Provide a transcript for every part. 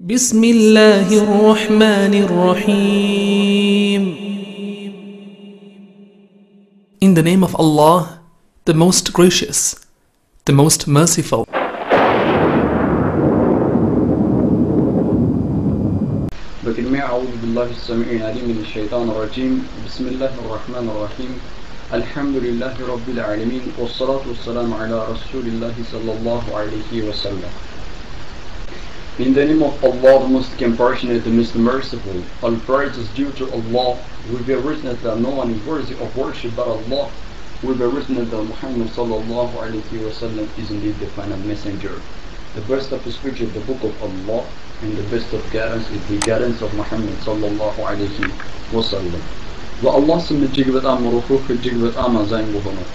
بسم الله الرحمن الرحيم. In the name of Allah, the most gracious, the most merciful. بكلمة أعوذ بالله السميع العليم من الشيطان الرجيم. بسم الله الرحمن الرحيم. الحمد لله رب العالمين والصلاة والسلام على رسول الله صلى الله عليه وسلم. In the name of Allah, the most compassionate, the most merciful, all praise is due to Allah. We bear witness that no one is worthy of worship but Allah. We bear witness that Muhammad sallallahu alayhi wa sallam is indeed the final messenger. The best of speech is the book of Allah, and the best of guidance is the guidance of Muhammad sallallahu alayhi wa sallam. በአላህ ስም እጅግ በጣም ሩህሩህ እጅግ በጣም አዛኝ በሆነው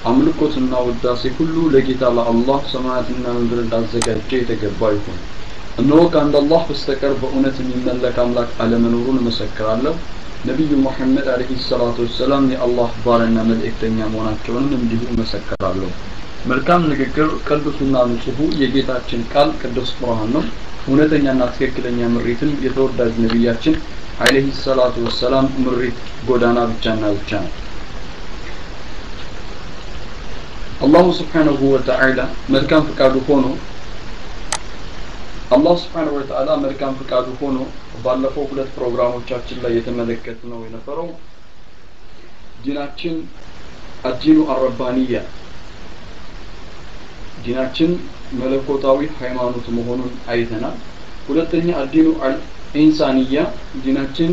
አምልኮትና ውዳሴ ሁሉ ለጌታ ለአላህ ሰማያትና ምድርን ላዘጋጀ የተገባ ይሁን። እነሆ ከአንድ አላህ በስተቀር በእውነት የሚመለክ አምላክ አለመኖሩን እመሰክራለሁ። ነቢዩ ሙሐመድ አለይሂ ሰላቱ ወሰላም የአላህ ባሪያና መልእክተኛ መሆናቸውንም እንዲሁ እመሰክራለሁ። መልካም ንግግር ቅዱስና ንጹህ የጌታችን ቃል ቅዱስ ቁርአን ነው። እውነተኛና ትክክለኛ ምሪትም የተወዳጅ ነቢያችን አለይሂ ሰላቱ ወሰላም ምሪት ጎዳና ብቻና ብቻ ነው። አላሁ ሱብሓነሁ ወተዓላ መልካም ፍቃዱ ሆኖ አላህ ሱብሓነሁ ወተዓላ መልካም ፍቃዱ ሆኖ ባለፈው ሁለት ፕሮግራሞቻችን ላይ የተመለከትነው የነበረው ዲናችን አዲኑ አረባንያ ዲናችን መለኮታዊ ሃይማኖት መሆኑን አይተናል። ሁለተኛ አዲኑ ኢንሳንያ ዲናችን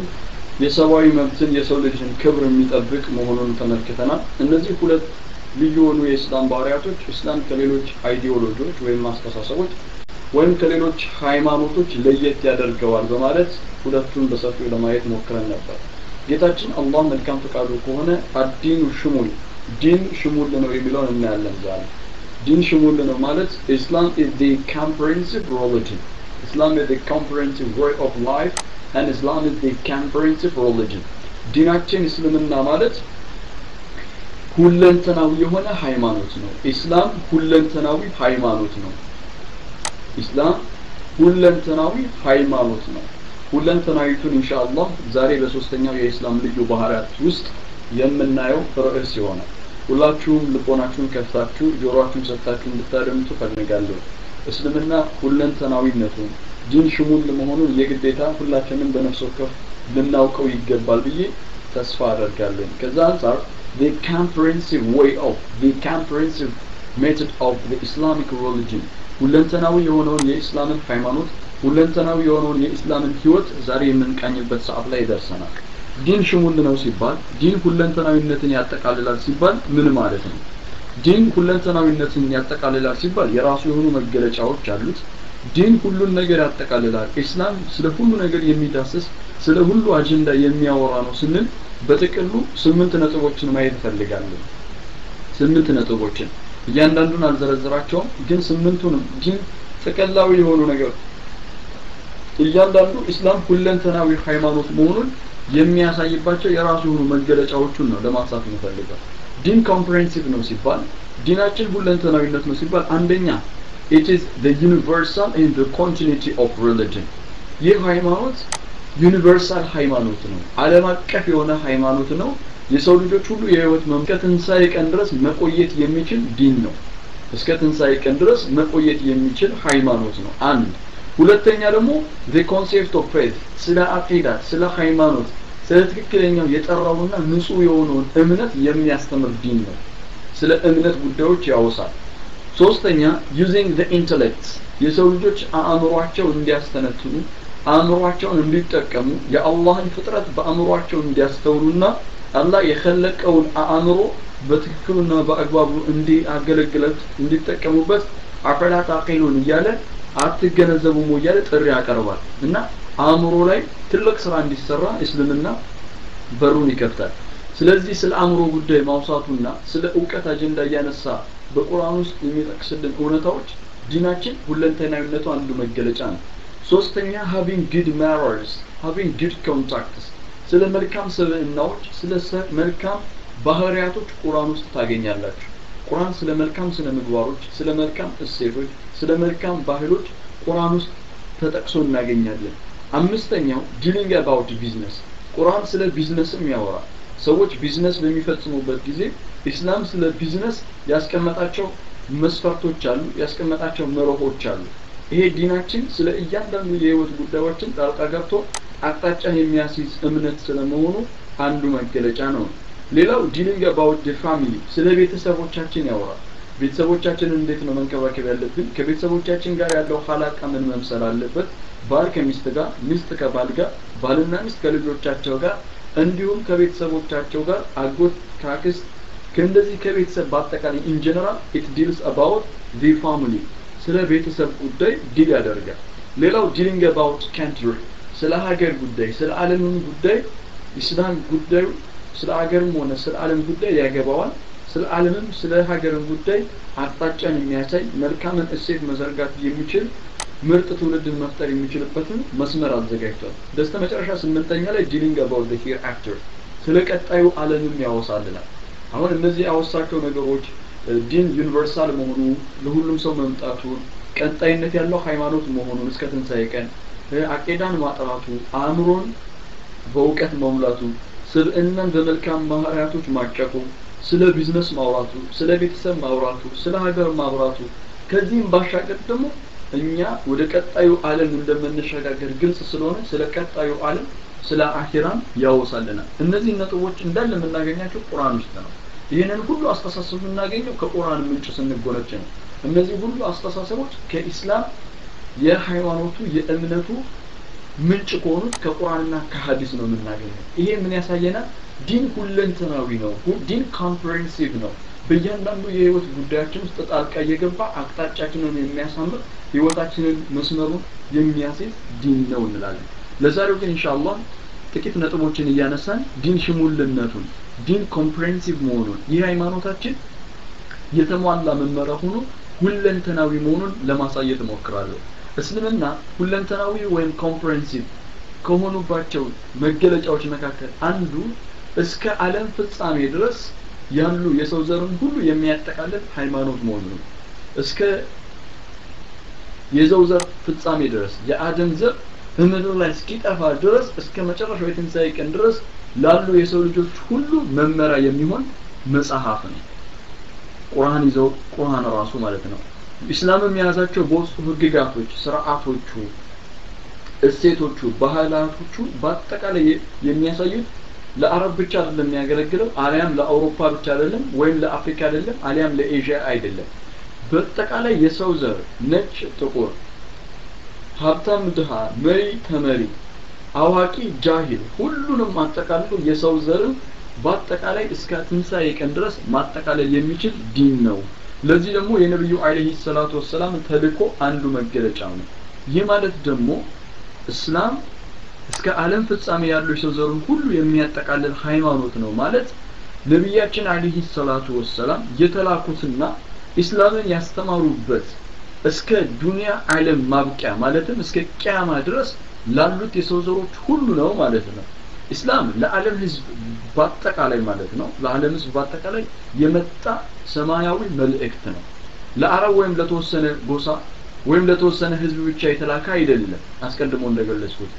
የሰብአዊ መብትን የሰው ልጅን ክብር የሚጠብቅ መሆኑን ተመልክተናል። እነዚህ ሁለት ልዩ የሆኑ የእስላም ባህሪያቶች እስላም ከሌሎች አይዲዮሎጂዎች ወይም አስተሳሰቦች ወይም ከሌሎች ሃይማኖቶች ለየት ያደርገዋል በማለት ሁለቱን በሰፊው ለማየት ሞክረን ነበር። ጌታችን አላህ መልካም ፈቃዱ ከሆነ አዲኑ ሽሙል ዲን ሽሙል ነው የሚለውን እናያለን ዛሬ። ዲን ሽሙል ነው ማለት Islam is the comprehensive religion. Islam is the comprehensive way of life and Islam is the comprehensive religion. ዲናችን እስልምና ማለት ሁለንተናዊ የሆነ ሃይማኖት ነው። ኢስላም ሁለንተናዊ ሃይማኖት ነው። ኢስላም ሁለንተናዊ ሃይማኖት ነው። ሁለንተናዊቱን ኢንሻአላህ ዛሬ በሶስተኛው የኢስላም ልዩ ባህሪያት ውስጥ የምናየው ርዕስ ይሆናል። ሁላችሁም ልቦናችሁን ከፍታችሁ ጆሮአችሁን ሰጥታችሁ እንድታደምጡ ፈልጋለሁ። እስልምና ሁለንተናዊነቱን ዲን ሽሙል መሆኑን የግዴታ ሁላችንም በነፍስ ወከፍ ልናውቀው ይገባል ብዬ ተስፋ አደርጋለሁ። ከዛ አንፃር the comprehensive way of the comprehensive method of the Islamic religion ሁለንተናዊ የሆነውን የኢስላምን ሃይማኖት ሁለንተናዊ የሆነውን የኢስላምን ህይወት ዛሬ የምንቃኝበት ሰዓት ላይ ደርሰናል። ዲን ሽሙል ነው ሲባል ዲን ሁለንተናዊነትን ያጠቃልላል ሲባል ምን ማለት ነው? ዲን ሁለንተናዊነትን ያጠቃልላል ሲባል የራሱ የሆኑ መገለጫዎች አሉት። ዲን ሁሉን ነገር ያጠቃልላል። ኢስላም ስለ ሁሉ ነገር የሚዳስስ ስለ ሁሉ አጀንዳ የሚያወራ ነው ስንል በጥቅሉ 8 ነጥቦችን ማየት ፈልጋለሁ። 8 ነጥቦችን እያንዳንዱን አልዘረዝራቸውም፣ ግን 8ቱንም ዲን ተቀላዊ የሆኑ ነገር እያንዳንዱ ኢስላም ሁለንተናዊ ሃይማኖት መሆኑን የሚያሳይባቸው የራሱ የሆኑ መገለጫዎችን ነው ለማንሳት የምፈልገው። ዲን ኮምፕሬሄንሲቭ ነው ሲባል ዲናችን ሁለንተናዊነት ነው ሲባል አንደኛ it is the universal and the continuity of religion ይህ ሃይማኖት ዩኒቨርሳል ሃይማኖት ነው። ዓለም አቀፍ የሆነ ሃይማኖት ነው። የሰው ልጆች ሁሉ የህይወት መምከት ትንሣኤ ቀን ድረስ መቆየት የሚችል ዲን ነው። እስከ ትንሣኤ ቀን ድረስ መቆየት የሚችል ሃይማኖት ነው። አንድ ሁለተኛ ደግሞ the concept of faith ስለ አቂዳ ስለ ሃይማኖት ስለ ትክክለኛው የጠራውና ንጹህ የሆነውን እምነት የሚያስተምር ዲን ነው። ስለ እምነት ጉዳዮች ያወሳል። ሶስተኛ using the intellect የሰው ልጆች አእምሮአቸው እንዲያስተነትኑ አእምሮአቸውን እንዲጠቀሙ የአላህን ፍጥረት በአእምሮአቸው እንዲያስተውሉና አላህ የኸለቀውን አእምሮ በትክክልና በአግባቡ እንዲያገለግሉት እንዲጠቀሙበት አፈላ ታቂሉን እያለ አትገነዘቡም እያለ ጥሪ ያቀርባል እና አእምሮ ላይ ትልቅ ስራ እንዲሰራ እስልምና በሩን ይከፍታል። ስለዚህ ስለ አእምሮ ጉዳይ ማውሳቱና ስለ ዕውቀት አጀንዳ ያነሳ በቁርአን ውስጥ የሚጠቅስልን እውነታዎች ዲናችን ሁለንተናዊነቱ አንዱ መገለጫ ነው። ሶስተኛ having good manners having good contacts ስለ መልካም ስብዕናዎች ስለ መልካም ባህሪያቶች ቁርአን ውስጥ ታገኛላችሁ። ቁርአን ስለ መልካም ስነ ምግባሮች ስለ መልካም እሴቶች ስለ መልካም ባህሎች ቁርአን ውስጥ ተጠቅሶ እናገኛለን። አምስተኛው dealing about business ቁርአን ስለ ቢዝነስም ያወራል። ሰዎች ቢዝነስ በሚፈጽሙበት ጊዜ ኢስላም ስለ ቢዝነስ ያስቀመጣቸው መስፈርቶች አሉ፣ ያስቀመጣቸው መርሆች አሉ። ይሄ ዲናችን ስለ እያንዳንዱ የህይወት ጉዳዮችን ጣልቃ ገብቶ አቅጣጫን የሚያስይዝ እምነት ስለመሆኑ አንዱ መገለጫ ነው። ሌላው dealing about the family ስለ ቤተሰቦቻችን ያወራል። ቤተሰቦቻችንን እንዴት ነው መንከባከብ ያለብን? ከቤተሰቦቻችን ጋር ያለው ሐላቃ ምን መምሰል አለበት? ባል ከሚስት ጋር፣ ሚስት ከባል ጋር፣ ባልና ሚስት ከልጆቻቸው ጋር እንዲሁም ከቤተሰቦቻቸው ጋር አጎት ካክስት ከእንደዚህ ከቤተሰብ በአጠቃላይ in general it deals about the family ስለ ቤተሰብ ጉዳይ ዲል ያደርጋል። ሌላው dealing about country ስለ ሀገር ጉዳይ ስለ ዓለምም ጉዳይ ኢስላም ጉዳዩ ስለ ሀገርም ሆነ ስለ ዓለም ጉዳይ ያገባዋል። ስለ ዓለምም ስለ ሀገርም ጉዳይ አቅጣጫን የሚያሳይ መልካምን እሴት መዘርጋት የሚችል ምርጥ ትውልድን መፍጠር የሚችልበትን መስመር አዘጋጅቷል። በስተመጨረሻ ስምንተኛ ላይ dealing about the hereafter ስለ ቀጣዩ ዓለምም ያወሳልናል። አሁን እነዚህ ያወሳቸው ነገሮች ዲን ዩኒቨርሳል መሆኑ ለሁሉም ሰው መምጣቱ ቀጣይነት ያለው ሃይማኖት መሆኑን እስከ ትንሣኤ ቀን አቂዳን ማጥራቱ አእምሮን በእውቀት መሙላቱ ስብዕናን በመልካም ባህሪያቶች ማጨቁ ስለ ቢዝነስ ማውራቱ ስለ ቤተሰብ ማውራቱ ስለ ሀገር ማውራቱ ከዚህም ባሻገር ደግሞ እኛ ወደ ቀጣዩ ዓለም እንደምንሸጋገር ግልጽ ስለሆነ ስለ ቀጣዩ ዓለም ስለ አኺራም ያወሳልናል። እነዚህ ነጥቦች እንዳለ የምናገኛቸው ቁርአን ውስጥ ነው። ይሄንን ሁሉ አስተሳሰብ የምናገኘው ከቁርአን ምንጭ ስንጎነጭ ነው። እነዚህ ሁሉ አስተሳሰቦች ከኢስላም የሃይማኖቱ የእምነቱ ምንጭ ከሆኑት ከቁርአንና ከሐዲስ ነው የምናገኘው። ይሄ ምን ያሳየናል? ዲን ሁለንተናዊ ነው። ዲን ኮምፕሬሄንሲቭ ነው። በእያንዳንዱ የህይወት ጉዳያችን ውስጥ ጣልቃ እየገባ አቅጣጫችንን የሚያሳምር ህይወታችንን መስመሩን የሚያስይዝ ዲን ነው እንላለን። ለዛሬው ግን ኢንሻአላህ ጥቂት ነጥቦችን እያነሳን ዲን ሽሙልነቱን ዲን ኮምፕሬሄንሲቭ መሆኑን ይህ ሃይማኖታችን የተሟላ መመሪያ ሆኖ ሁለንተናዊ መሆኑን ለማሳየት እሞክራለሁ። እስልምና ሁለንተናዊ ወይም ኮምፕሬሄንሲቭ ከሆኑባቸው መገለጫዎች መካከል አንዱ እስከ ዓለም ፍጻሜ ድረስ ያሉ የሰው ዘርን ሁሉ የሚያጠቃልል ሃይማኖት መሆኑ ነው። እስከ የሰው ዘር ፍጻሜ ድረስ የአደም ዘር በምድር ላይ እስኪጠፋ ድረስ እስከ መጨረሻው የትንሣኤ ቀን ድረስ ላሉ የሰው ልጆች ሁሉ መመሪያ የሚሆን መጽሐፍ ነው። ቁርአን ይዘው ቁርአን ራሱ ማለት ነው። ኢስላምም የያዛቸው በውስጡ ህግጋቶች፣ ስርዓቶቹ፣ እሴቶቹ፣ ባህላቶቹ በአጠቃላይ የሚያሳዩት ለአረብ ብቻ አይደለም የሚያገለግለው አሊያም ለአውሮፓ ብቻ አይደለም ወይም ለአፍሪካ አይደለም አሊያም ለኤዥያ አይደለም። በአጠቃላይ የሰው ዘር ነጭ ጥቁር ሀብታም ድሃ መሪ ተመሪ አዋቂ ጃሂል ሁሉንም አጠቃልሎ የሰው ዘርን በአጠቃላይ እስከ ትንሣኤ ቀን ድረስ ማጠቃለል የሚችል ዲን ነው። ለዚህ ደግሞ የነብዩ አለይሂ ሰላቱ ወሰለም ተልእኮ አንዱ መገለጫው ነው። ይህ ማለት ደግሞ እስላም እስከ ዓለም ፍጻሜ ያለው የሰው ዘርን ሁሉ የሚያጠቃልል ሃይማኖት ነው ማለት ነብያችን አለይሂ ሰላቱ ወሰለም የተላኩትና ኢስላምን ያስተማሩበት እስከ ዱንያ ዓለም ማብቂያ ማለትም እስከ ቂያማ ድረስ ላሉት የሰው ዘሮች ሁሉ ነው ማለት ነው። ኢስላም ለዓለም ህዝብ በአጠቃላይ ማለት ነው ለዓለም ህዝብ በአጠቃላይ የመጣ ሰማያዊ መልእክት ነው። ለአረብ ወይም ለተወሰነ ጎሳ ወይም ለተወሰነ ህዝብ ብቻ የተላከ አይደለም። አስቀድሞ እንደገለጽኩት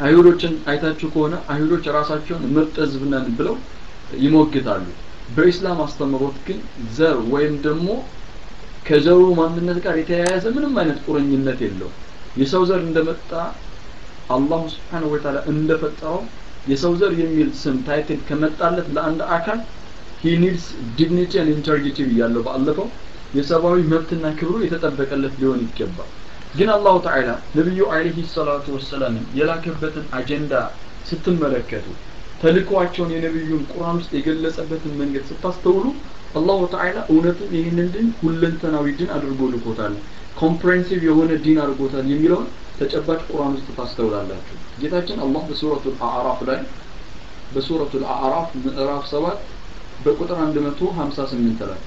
አይሁዶችን አይታችሁ ከሆነ አይሁዶች ራሳቸውን ምርጥ ህዝብ ነን ብለው ይሞግታሉ። በኢስላም አስተምሮት ግን ዘር ወይም ደግሞ ከዘሩ ማንነት ጋር የተያያዘ ምንም አይነት ቁርኝነት የለው። የሰው ዘር እንደመጣ አላህ Subhanahu Wa Ta'ala እንደፈጠረው የሰው ዘር የሚል ስም ታይትል ከመጣለት ለአንድ አካል he needs dignity and integrity ያለው ባለፈው የሰብአዊ መብትና ክብሩ የተጠበቀለት ሊሆን ይገባል። ግን አላህ Ta'ala ነብዩ አለይሂ ሰላቱ ወሰለም የላከበትን አጀንዳ ስትመለከቱ ተልኳቸውን የነብዩን ቁርአን ውስጥ የገለጸበትን መንገድ ስታስተውሉ አላህ Ta'ala እውነትም ይህንን ዲን ሁለንተናዊ ዲን አድርጎ ልኮታል፣ ኮምፕሬሄንሲቭ የሆነ ዲን አድርጎታል የሚለውን ተጨባጭ ቁርአን ውስጥ ታስተውላላችሁ። ጌታችን አላህ በሱረቱል አዕራፍ ላይ በሱረቱል አዕራፍ ምዕራፍ 7 በቁጥር 158 ላይ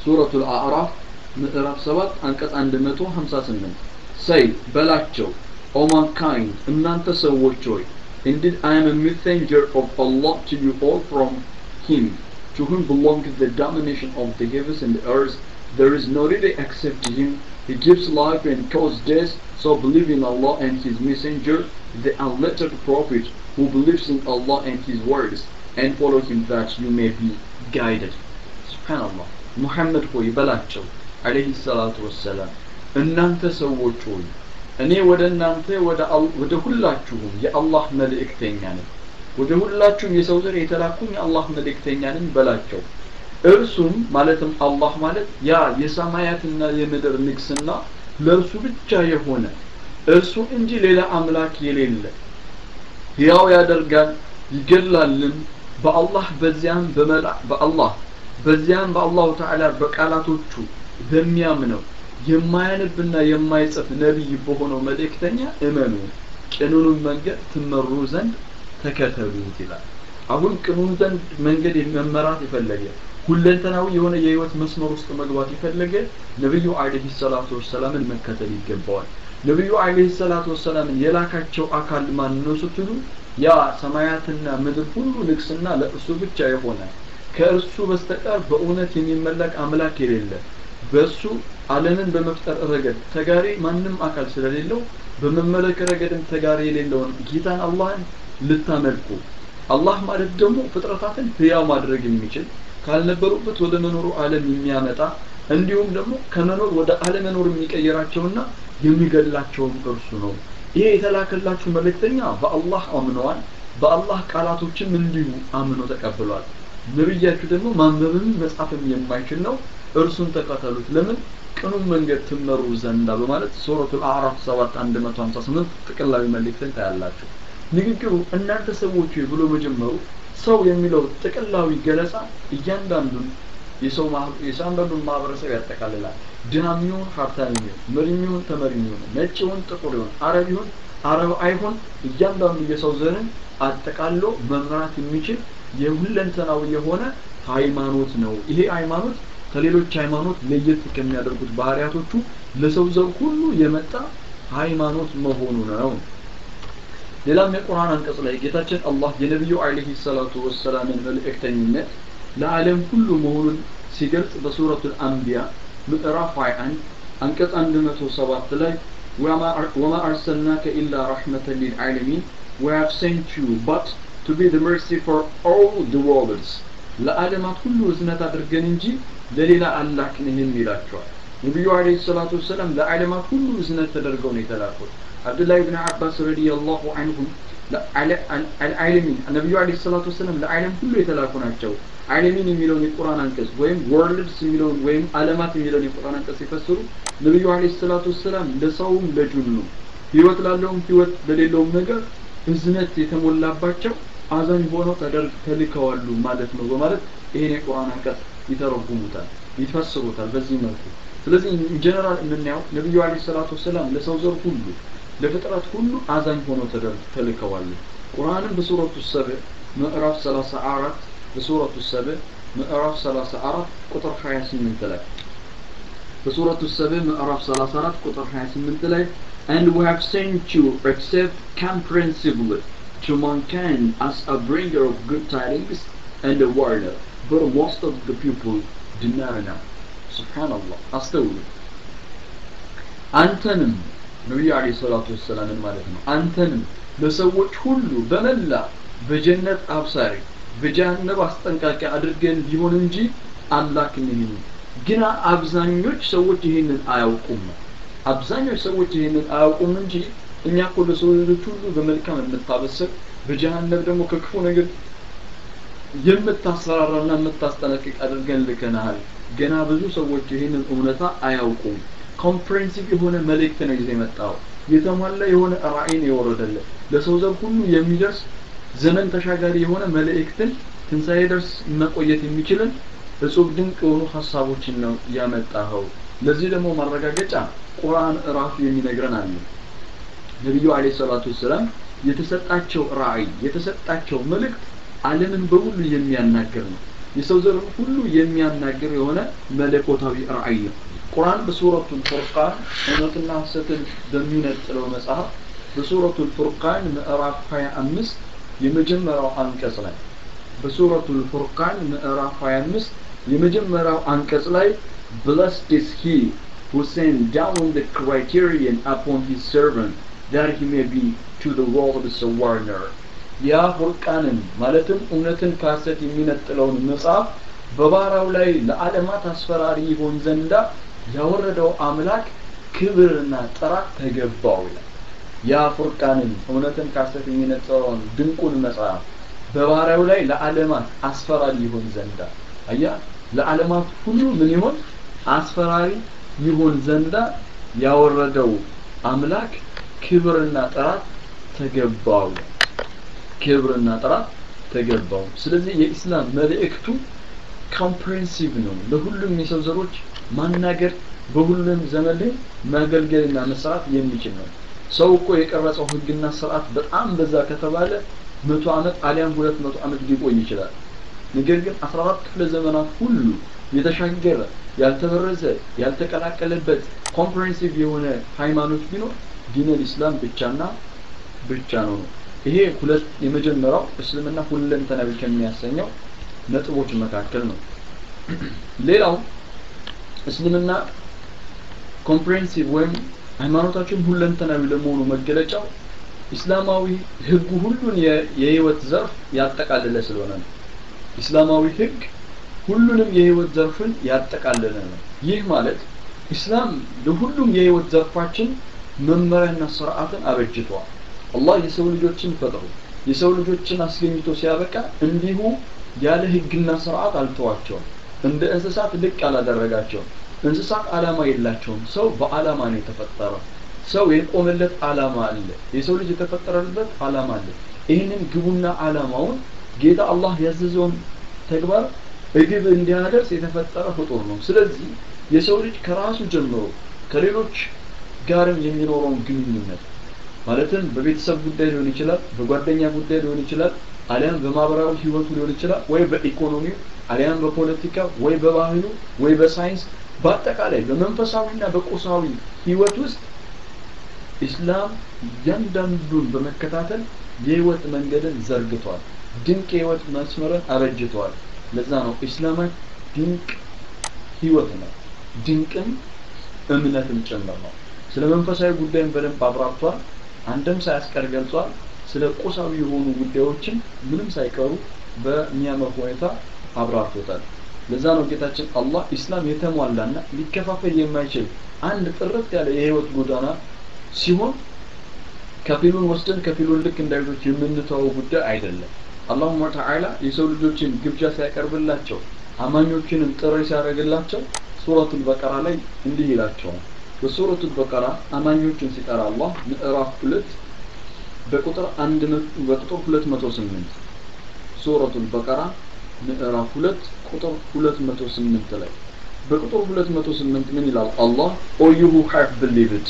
ሱረቱል አዕራፍ ምዕራፍ 7 አንቀጽ 158 say በላቸው O mankind እናንተ ሰዎች ሆይ indeed I am a messenger of Allah to you all from him to whom belongs the domination of the heavens and the earth there is no deity except him He gives life and causes death, so believe in Allah and His Messenger, the unlettered Prophet, who believes in Allah and His words, and follow him that you may be guided. Subhanallah. Muhammad ሆይ በላቸው አለይሂ ሰላቱ ወሰላም እናንተ ሰዎች ሆይ እኔ ወደ እናንተ ወደ ሁላችሁም የአላህ መልእክተኛ ነኝ ወደ ሁላችሁም የሰው ዘር የተላኩኝ የአላህ መልእክተኛ ነኝ በላቸው እርሱም ማለትም አላህ ማለት ያ የሰማያትና የምድር ንግስና ለእርሱ ብቻ የሆነ እርሱ እንጂ ሌላ አምላክ የሌለ ያው ያደርጋል ይገላልም በአላህ በአላሁ ተዓላ በቃላቶቹ በሚያምነው የማያነብና የማይጽፍ ነብይ በሆነው መልእክተኛ እመኑ ቅኑን መንገድ ትመሩ ዘንድ ተከተሉት ይላል አሁን ቅኑን ዘንድ መንገድ መመራት ይፈልጋል ሁለንተናዊ የሆነ የህይወት መስመር ውስጥ መግባት ይፈልገ ነብዩ አለይሂ ሰላቱ ወሰላምን መከተል ይገባዋል ነብዩ አለይሂ ሰላቱ ወሰላምን የላካቸው አካል ማን ነው ስትሉ ያ ሰማያትና ምድር ሁሉ ንግስና ለእርሱ ብቻ የሆነ ከእርሱ በስተቀር በእውነት የሚመለክ አምላክ የሌለ በሱ ዓለምን በመፍጠር ረገድ ተጋሪ ማንም አካል ስለሌለው በመመለክ ረገድም ተጋሪ የሌለውን ጌታን አላህን ልታመልኩ አላህ ማለት ደግሞ ፍጥረታትን ህያው ማድረግ የሚችል ካልነበሩበት ወደ መኖሩ ዓለም የሚያመጣ እንዲሁም ደግሞ ከመኖር ወደ አለመኖር የሚቀየራቸውና የሚገድላቸው እርሱ ነው ይሄ የተላከላችሁ መልእክተኛ በአላህ አምነዋል በአላህ ቃላቶችም እንዲሁ አምኖ ተቀብሏል ነብያችሁ ደግሞ ማንበብም መጻፍም የማይችል ነው እርሱን ተከተሉት ለምን ቅኑን መንገድ ትመሩ ዘንዳ በማለት ሱረቱል አዕራፍ 7:158 ጥቅላዊ መልእክትን ታያላችሁ ንግግሩ እናንተ ሰዎች ብሎ መጀመሩ ሰው የሚለው ጥቅላዊ ገለጻ እያንዳንዱን የሳንዳንዱን ማህበረሰብ ያጠቃልላል ድሃሚውን ሀብታሚውን መሪሚውን ተመሪሚውን ነጭውን ጥቁሩን አረቢውን አረብ አይሆን እያንዳንዱ የሰው ዘርን አጠቃሎ መምራት የሚችል የሁለንተናዊ የሆነ ሃይማኖት ነው ይሄ ሃይማኖት ከሌሎች ሃይማኖት ለየት ከሚያደርጉት ባህሪያቶቹ ለሰው ዘር ሁሉ የመጣ ሃይማኖት መሆኑ ነው ሌላም የቁርአን አንቀጽ ላይ ጌታችን አላህ የነብዩ አለይሂ ሰላቱ ወሰላምን መልእክተኝነት ለዓለም ሁሉ መሆኑን ሲገልጽ በሱረቱል አንቢያ ምዕራፍ 21 አንቀጽ 107 ላይ وما أرسلناك إلا رحمة للعالمين we have sent you but to be the mercy for all the worlds ለዓለማት ሁሉ እዝነት አድርገን እንጂ ለሌላ አላክንህም ይላቸዋል ነብዩ አለይሂ ሰላቱ ወሰላም ለዓለማት ሁሉ እዝነት ተደርገው ነው የተላኩት አብዱላህ ኢብኑ አባስ ረዲየላሁ ዐንሁ العالمين النبي عليه الصلاة والسلام ለዓለም ሁሉ የተላኩ ናቸው ዓለሚን የሚለውን የቁርአን አንቀጽ ወይም ወርልድስ የሚለውን ወይም ዓለማት የሚለውን የቁርአን አንቀጽ ሲፈስሩ ነብዩ አለይሂ ሰላቱ ወሰላም ለሰውም ለጁኑ ህይወት ላለውም ህይወት ለሌለውም ነገር እዝነት የተሞላባቸው አዛኝ ሆነው ተልከዋሉ ማለት ነው በማለት ይሄን የቁርአን አንቀጽ ይተረጉሙታል ይፈስሩታል በዚህ መልኩ ስለዚህ ጀነራል የምናየው ነብዩ አለይሂ ሰላቱ ወሰላም ለሰው ዘር ሁሉ ለፍጥረት ሁሉ አዛኝ ሆነው ተልከዋሉ ቁርአንን በሱረቱ ሰብእ ምዕራፍ 34 በሱረቱ ሰብእ ምዕራፍ 34 ቁጥር 28 ላይ በሱረቱ ሰብእ ምዕራፍ 34 ቁጥር 28 ላይ and we have sent you except comprehensively to mankind as a bringer of good tidings and a warner but most of the people deny now subhanallah አስተውሉ አንተንም ነብዩ አለይሂ ሰላቱ ወሰላም ማለት ነው አንተንም ለሰዎች ሁሉ በመላ በጀነት አብሳሪ በጀሃነም አስጠንቃቂ አድርገን ቢሆን እንጂ አላክንህም ግን አብዛኞች ሰዎች ይሄንን አያውቁም አብዛኞች ሰዎች ይሄንን አያውቁም እንጂ እኛ እኮ ለሰዎች ሁሉ በመልካም እንታበሰብ በጀሃነም ደግሞ ከክፉ ነገር የምታስፈራራና የምታስጠነቅቅ አድርገን ልከናል ገና ብዙ ሰዎች ይሄንን እውነታ አያውቁም ኮምፕሬሄንሲቭ የሆነ መልእክት ነው ይዘው የመጣው የተሟላ የሆነ ራዕይ ነው የወረደለት ለሰው ዘር ሁሉ የሚደርስ ዘመን ተሻጋሪ የሆነ መልእክትን ትንሳኤ ድረስ መቆየት የሚችልን እጹብ ድንቅ የሆኑ ሐሳቦችን ነው ያመጣው ለዚህ ደግሞ ማረጋገጫ ቁርአን ራሱ የሚነግረን አለ ነብዩ አለይሂ ሰላቱ ወሰላም የተሰጣቸው ራዕይ የተሰጣቸው መልእክት ዓለምን በሁሉ የሚያናግር ነው የሰው ዘር ሁሉ የሚያናግር የሆነ መለኮታዊ ራዕይ ነው ቁርአን በሱረቱል ፉርቃን እውነትና ሐሰትን በሚነጥለው መጽሐፍ በሱረቱል ፉርቃን ምዕራፍ 25 የመጀመሪያው አንቀጽ ላይ በሱረቱል ፉርቃን ምዕራፍ 25 የመጀመሪያው አንቀጽ ላይ blessed is he who sent down the criterion upon his servant that he may be to the world a warner. ያ ፉርቃንን ማለትም እውነትን ከሐሰት የሚነጥለውን መጽሐፍ በባህራው ላይ ለዓለማት አስፈራሪ ይሆን ዘንዳ ያወረደው አምላክ ክብርና ጥራት ተገባው ይላል። ያ ፉርቃንን እውነትን ከሐሰት የሚነጥለውን ድንቁን መጽሐፍ በባህራው ላይ ለዓለማት አስፈራሪ ይሆን ዘንዳ አያ ለዓለማት ሁሉ ምን ይሆን አስፈራሪ ይሆን ዘንዳ ያወረደው አምላክ ክብርና ጥራት ተገባው ክብርና ጥራት ተገባው። ስለዚህ የኢስላም መልእክቱ ኮምፕሬሄንሲቭ ነው። ለሁሉም የሰው ዘሮች ማናገር በሁሉም ዘመን ላይ ማገልገልና መስራት የሚችል ነው። ሰው እኮ የቀረጸው ህግና ስርዓት በጣም በዛ ከተባለ 100 ዓመት አሊያም 200 ዓመት ሊቆይ ይችላል። ነገር ግን 14 ክፍለ ዘመናት ሁሉ የተሻገረ ያልተበረዘ ያልተቀላቀለበት ኮምፕሬሄንሲቭ የሆነ ሃይማኖት ቢኖር ዲን ኢስላም ብቻና ብቻ ነው። ይሄ ሁለት የመጀመሪያው እስልምና ሁለንተናዊ ከሚያሰኘው ነጥቦች መካከል ነው። ሌላው እስልምና ኮምፕሬሄንሲቭ ወይም ሃይማኖታችን ሁለንተናዊ ለመሆኑ መገለጫው እስላማዊ ህግ ሁሉን የህይወት ዘርፍ ያጠቃለለ ስለሆነ ነው። እስላማዊ ህግ ሁሉንም የህይወት ዘርፍን ያጠቃለለ ነው። ይህ ማለት እስላም ለሁሉም የህይወት ዘርፋችን መመሪያና ስርዓትን አበጅቷል። አላህ የሰው ልጆችን ፈጥሮ የሰው ልጆችን አስገኝቶ ሲያበቃ እንዲሁ ያለ ህግና ስርዓት አልተዋቸውም። እንደ እንስሳት ልቅ አላደረጋቸው። እንስሳት ዓላማ የላቸውም። ሰው በዓላማ ነው የተፈጠረው። ሰው የቆመለት ዓላማ አለ። የሰው ልጅ የተፈጠረበት ዓላማ አለ። ይህንን ግቡና ዓላማውን ጌታ አላህ ያዘዘውን ተግባር እግብ እንዲያደርስ የተፈጠረ ፍጡር ነው። ስለዚህ የሰው ልጅ ከራሱ ጀምሮ ከሌሎች ጋርም የሚኖረውን ግንኙነት ማለትም በቤተሰብ ጉዳይ ሊሆን ይችላል፣ በጓደኛ ጉዳይ ሊሆን ይችላል፣ አሊያም በማህበራዊ ህይወቱ ሊሆን ይችላል፣ ወይ በኢኮኖሚ አሊያም በፖለቲካ ወይ በባህሉ ወይ በሳይንስ በአጠቃላይ በመንፈሳዊና በቁሳዊ ህይወት ውስጥ ኢስላም ያንዳንዱን በመከታተል የህይወት መንገድን ዘርግቷል። ድንቅ የህይወት መስመርን አበጅቷል። ለዛ ነው ኢስላማዊ ድንቅ ህይወት ነው፣ ድንቅም እምነትም ጭምር ነው። ስለ መንፈሳዊ ጉዳይም በደንብ አብራርቷል። አንድም ሳያስቀር ገልጿል። ስለ ቁሳዊ የሆኑ ጉዳዮችን ምንም ሳይቀሩ በሚያምር ሁኔታ አብራርቶታል። ለዛ ነው ጌታችን አላህ ኢስላም የተሟላና ሊከፋፈል የማይችል አንድ ጥርት ያለ የህይወት ጎዳና ሲሆን ከፊሉን ወስደን ከፊሉን ልክ እንዳይሉት የምንተወው ጉዳይ አይደለም። አላሁ ተዓላ የሰው ልጆችን ግብዣ ሲያቀርብላቸው አማኞችንም ጥሪ ሲያደርግላቸው ሱረቱል በቀራ ላይ እንዲህ ይላቸዋል። በሱረቱል በቀራ አማኞችን ሲጠራ አላህ ምዕራፍ 2 በቁጥር 208 ሱረቱል በቀራ ምዕራፍ 2 ቁጥር 208 ላይ በቁጥር 208 ምን ይላል አላህ? ኦ ዩ who have believed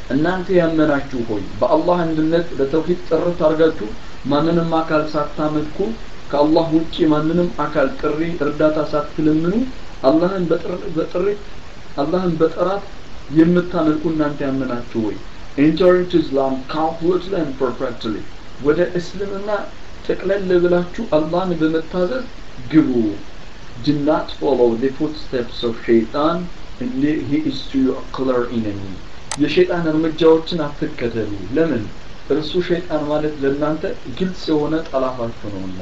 እናንተ ያመናችሁ ሆይ በአላህ አንድነት ለተውሂድ ጥርት አድርጋችሁ ማንንም አካል ሳታመልኩ ከአላህ ውጪ ማንንም አካል ጥሪ እርዳታ ሳትለምኑ አላህን በጥራት የምታመልኩ እናንተ ያመናችሁ ሆይ enter into Islam completely and perfectly ወደ እስልምና ጠቅለል ብላችሁ አላህን በመታዘዝ ግቡ። do not follow the footsteps of shaitan and he is to you a clear enemy የሸይጣን እርምጃዎችን አትከተሉ። ለምን? እርሱ ሸይጣን ማለት ለእናንተ ግልጽ የሆነ ጠላታችሁ ነውና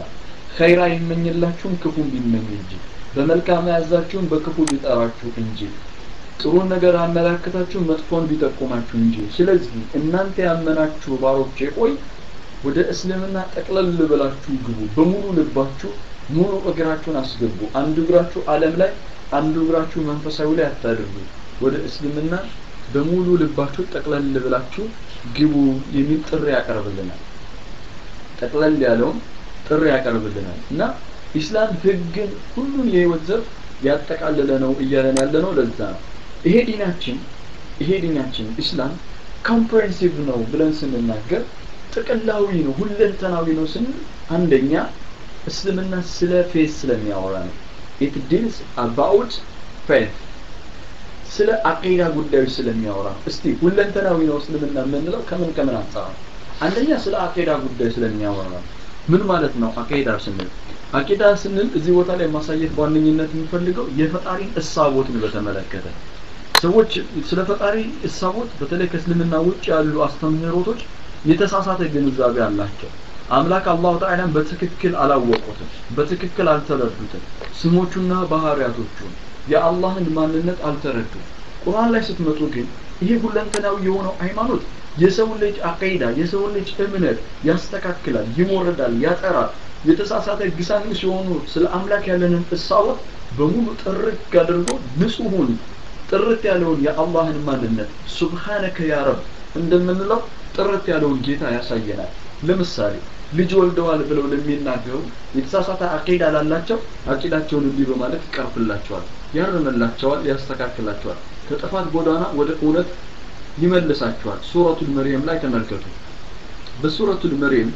ኸይራ ይመኝላችሁም ክፉን ቢመኝ እንጂ በመልካም ያዛችሁም በክፉ ቢጠራችሁ እንጂ ጥሩን ነገር አመላክታችሁ መጥፎን ቢጠቁማችሁ እንጂ። ስለዚህ እናንተ ያመናችሁ ባሮቼ ሆይ ወደ እስልምና ጠቅለል ብላችሁ ግቡ። በሙሉ ልባችሁ ሙሉ እግራችሁን አስገቡ። አንዱ እግራችሁ ዓለም ላይ አንዱ እግራችሁ መንፈሳዊ ላይ አታድርጉ። ወደ እስልምና በሙሉ ልባችሁ ጠቅለል ብላችሁ ግቡ የሚል ጥሪ ያቀርብልናል። ጠቅለል ያለውን ጥሪ ያቀርብልናል እና ኢስላም ህግን ሁሉን የህይወት ዘርፍ ያጠቃለለ ነው እያለን ያለ ነው። ለዛ ነው ይሄ ዲናችን ኢስላም ኮምፕሬሄንሲቭ ነው ብለን ስንናገር ጥቅላዊ ነው ሁለንተናዊ ነው ስንል አንደኛ እስልምና ስለ ፌዝ ስለሚያወራ ነው። it deals about faith ስለ አቂዳ ጉዳዮች ስለሚያወራ ነው። እስቲ ሁለንተናዊ ነው እስልምና የምንለው ከምን አንፃር? አንደኛ ስለ አቂዳ ጉዳይ ስለሚያወራ ነው። ምን ማለት ነው አቂዳ ስንል? አቂዳ ስንል እዚህ ቦታ ላይ ማሳየት በዋነኝነት የሚፈልገው የፈጣሪን እሳቦትን በተመለከተ ሰዎች ስለ ፈጣሪ እሳቦት በተለይ ከእስልምና ውጭ ያሉ አስተምህሮቶች የተሳሳተ ግንዛቤ አላቸው አምላክ አላህ ተዓላን በትክክል አላወቁትም በትክክል አልተረዱትም ስሞቹና ባህሪያቶቹን የአላህን ማንነት አልተረዱም ቁርአን ላይ ስትመጡ ግን ይሄ ሁለንተናዊ የሆነው ሃይማኖት የሰው ልጅ አቂዳ የሰው ልጅ እምነት ያስተካክላል ይሞረዳል ያጠራል የተሳሳተ ግሳንግስ የሆኑ ስለ አምላክ ያለንን እሳቦት በሙሉ ጥርቅ አድርጎ ንጹሁን ጥርት ያለውን የአላህን ማንነት ሱብሃነከ ያ ረብ እንደምንለው ጥርት ያለውን ጌታ ያሳየናል ለምሳሌ ልጅ ወልደዋል ብለው ለሚናገሩ የተሳሳተ አቂዳ ላላቸው አቂዳቸውን እንዲህ በማለት ይቀርፍላቸዋል ያርመላቸዋል ያስተካክላቸዋል ከጥፋት ጎዳና ወደ እውነት ይመልሳቸዋል ሱረቱል መርየም ላይ ተመልከቱ በሱረቱል መርየም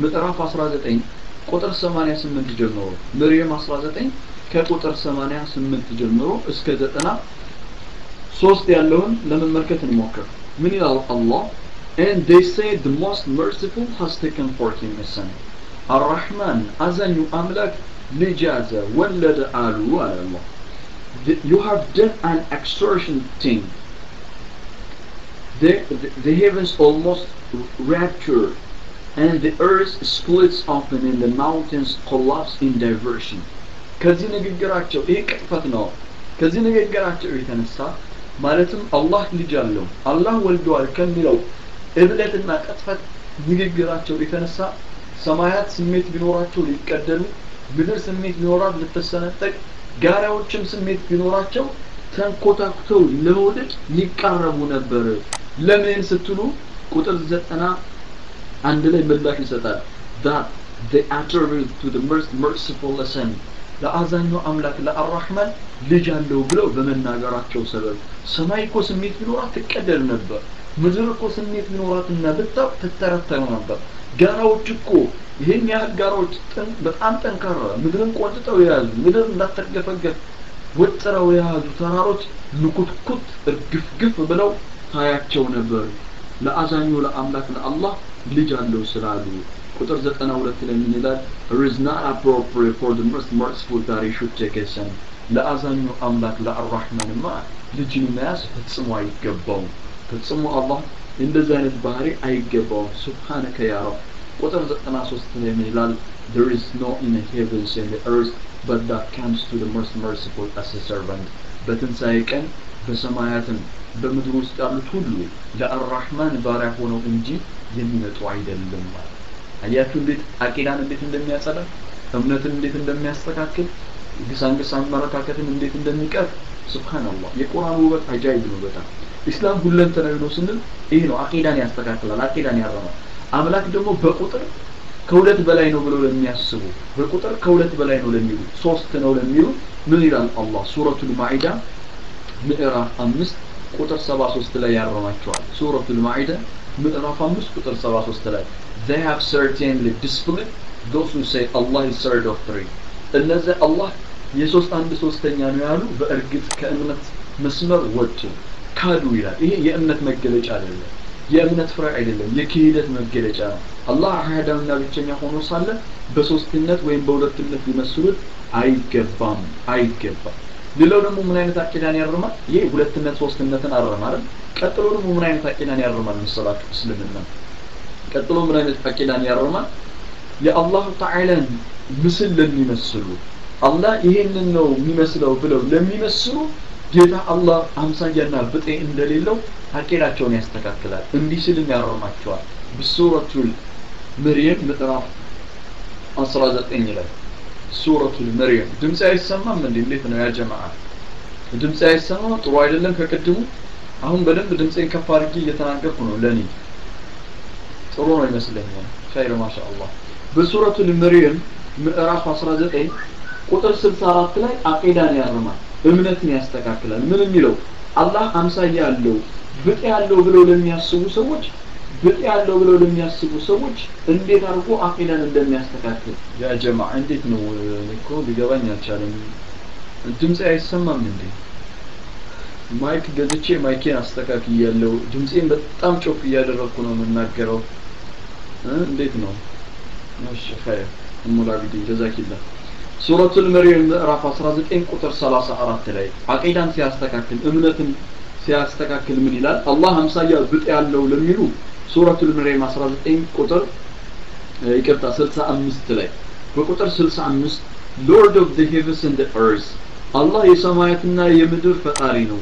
ምዕራፍ 19 ቁጥር 88 ጀምሮ መርየም 19 ከቁጥር 88 ጀምሮ እስከ 93 ያለውን ለመመልከት እንሞክር ምን ይላል አላህ and they say the most merciful has taken for him a son ar-rahman azanyu amlak lijaza walad alu Allah you have done an extortion thing the heavens almost rupture and the earth splits open and the mountains collapse in diversion ከዚህ ንግግራቸው ይሄ ቅጥፈት ነው ከዚህ ንግግራቸው የተነሳ ማለትም አላህ ልጅ አለው አላህ ወልዷል ከሚለው እብለትና ቅጥፈት ንግግራቸው የተነሳ ሰማያት ስሜት ቢኖራቸው ሊቀደሉ ምድር ስሜት ቢኖራት ልትሰነጠቅ ጋራዎችም ስሜት ቢኖራቸው ተንኮታኩተው ለወደቅ ይቃረቡ ነበር ለምን ስትሉ ቁጥር 91 ላይ ምላሽ ይሰጣል that they attribute to the most merciful son ለአዛኙ አምላክ ለአርራህማን ልጅ አለው ብለው በመናገራቸው ሰበብ ሰማይ እኮ ስሜት ቢኖራት ትቀደል ነበር ምድር እኮ ስሜት ቢኖራትና ብታው ተተረተሩ ነበር ጋራዎች እኮ ይሄን ያህል ጋራዎች በጣም ጠንካራ ምድርን ቆንጥጠው የያዙ ምድር እንዳትገፈገፍ ወጥረው የያዙ ተራሮች ንኩትኩት እርግፍግፍ ብለው ታያቸው ነበር ለአዛኙ ለአምላክ ለአላህ ልጅ አለው ስላሉ ቁጥር 92 ላይ ምን ይላል it is not appropriate for the most merciful that he should take a son ለአዛኙ አምላክ ለአርራህማንማ ልጅን መያዝ ፈጽሞ አይገባው ፈጽሞ አላህ እንደዚህ አይነት ባህሪ አይገባው ሱብሃነከ ያ ረብ ቁጥር 93 ላይ ምን ይላል there is no in the heavens and the earth but that comes to the most merciful as a servant በትንሣኤ ቀን በሰማያትም በምድር ውስጥ ያሉት ሁሉ ለአርራህማን ባሪያ ሆነው እንጂ የሚመጡ አይደለም ማለት አያችሁ እንዴት አቂዳን እንዴት እንደሚያጸዳ እምነትን እንዴት እንደሚያስተካክል ግሳንግሳን መረካከትን እንዴት እንደሚቀርብ ሱብሃንአላህ የቁርአን ውበት አጃይብ ነው በጣም ኢስላም ሁለንተናዊ ነው ስንል ይሄ ነው አቂዳን ያስተካክላል አቂዳን ያረማል አምላክ ደግሞ በቁጥር ከሁለት በላይ ነው ብለው ለሚያስቡ በቁጥር ከሁለት በላይ ነው ለሚሉ ሶስት ነው ለሚሉ ምን ይላል አላህ ሱረቱል ማኢዳ ምዕራፍ 5 ቁጥር 73 ላይ ያረማቸዋል ሱረቱል ማኢዳ ምዕራፍ 5 ቁጥር 73 ላይ they have certainly displayed those who say Allah is third of three እነዚህ አላህ የሶስት አንድ ሶስተኛ ነው ያሉ በእርግጥ ከእምነት መስመር ወጡ ካዱ ይላል ይሄ የእምነት መገለጫ አይደለም የእምነት ፍሬ አይደለም የክህደት መገለጫ ነው አላህ አህዳውና ብቸኛ ሆኖ ሳለ በሶስትነት ወይም በሁለትነት ሊመስሉት አይገባም ሌላው ደግሞ ምን አይነት አቂዳን ያርማል ይሄ ሁለትነት ሶስትነትን አረማል ቀጥሎ ደግሞ ምን አይነት አቂዳን ያርማል መሰላችሁ እስልምና ቀጥሎ ምን አይነት አቂዳን ያርማል የአላህ ተዓላን ምስል ለሚመስሉ አላህ ይሄንን ነው የሚመስለው ብለው ለሚመስሉ ጌታ አላህ አምሳያና ብጤ እንደሌለው አቂዳቸውን ያስተካክላል እንዲህ ሲል ያርማቸዋል በሱረቱል መርየም ምዕራፍ 19 ላይ ሱረቱል መርየም ድምጽ አይሰማም እንዴት ነው ያ ጀማዓ ድምጽ አይሰማም ጥሩ አይደለም ከቀድሙ አሁን በደንብ ድምጽን ከፍ አድርጌ እየተናገርኩ ነው ለኔ ጥሩ ነው ይመስለኛል ኸይር ማሻአላህ በሱረቱል መርየም ምዕራፍ 19 ቁጥር 64 ላይ አቂዳን ያርማል እምነትን ያስተካክላል ምን የሚለው አላህ አምሳያ ያለው ብጤ ያለው ብለው ለሚያስቡ ሰዎች እንዴት አርጎ አቂዳን እንደሚያስተካክል ያ ጀማዓ እንዴት ነው እኮ ሊገባኝ አልቻለም ድምጽ አይሰማም እንዴ ማይክ ገዝቼ ማይኬን አስተካክያለሁ ድምጼን በጣም ጮክ እያደረኩ ነው የምናገረው እንዴት ነው እሺ ኸይር ሙላግዲ ጀዛኪላህ ሱረቱል መርየም ምዕራፍ 19 ቁጥር 34 ላይ አቂዳን ሲያስተካክል እምነትን ሲያስተካክል ምን ይላል አላህ አምሳያ ብጥ ያለው ለሚሉ ሱረቱል መርየም 19 ቁጥር ይቅርታ 65 ላይ በቁጥር 65 Lord of the heavens and the earth Allah የሰማያትና የምድር ፈጣሪ ነው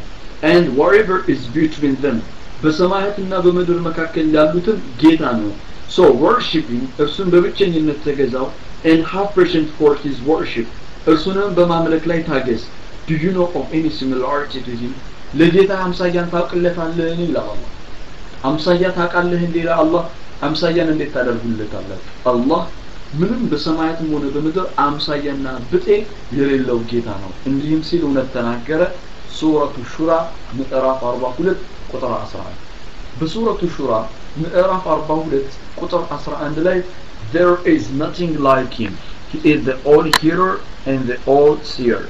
and whatever is between them በሰማያትና በምድር መካከል ያሉትን ጌታ ነው so worshiping እርሱን በብቸኝነት ተገዛው and have patience for his worship እርሱንም በማምለክ ላይ ታገስ do you know of any similarity to him ለጌታ አምሳያን ታውቅለታለህ ይላል አላህ አምሳያ ታውቃለህ እንዴ አላህ አምሳያን እንዴት ታደርጉለታላችሁ አላህ ምንም በሰማያትም ሆነ በምድር አምሳያና ብጤ የሌለው ጌታ ነው እንዲህም ሲል እውነት ተናገረ ሱረቱ ሹራ ምዕራፍ 42 ቁጥር 11 በሱረቱ ሹራ ምዕራፍ 42 ቁጥር 11 ላይ there is nothing like him he is the all hearer and the all seer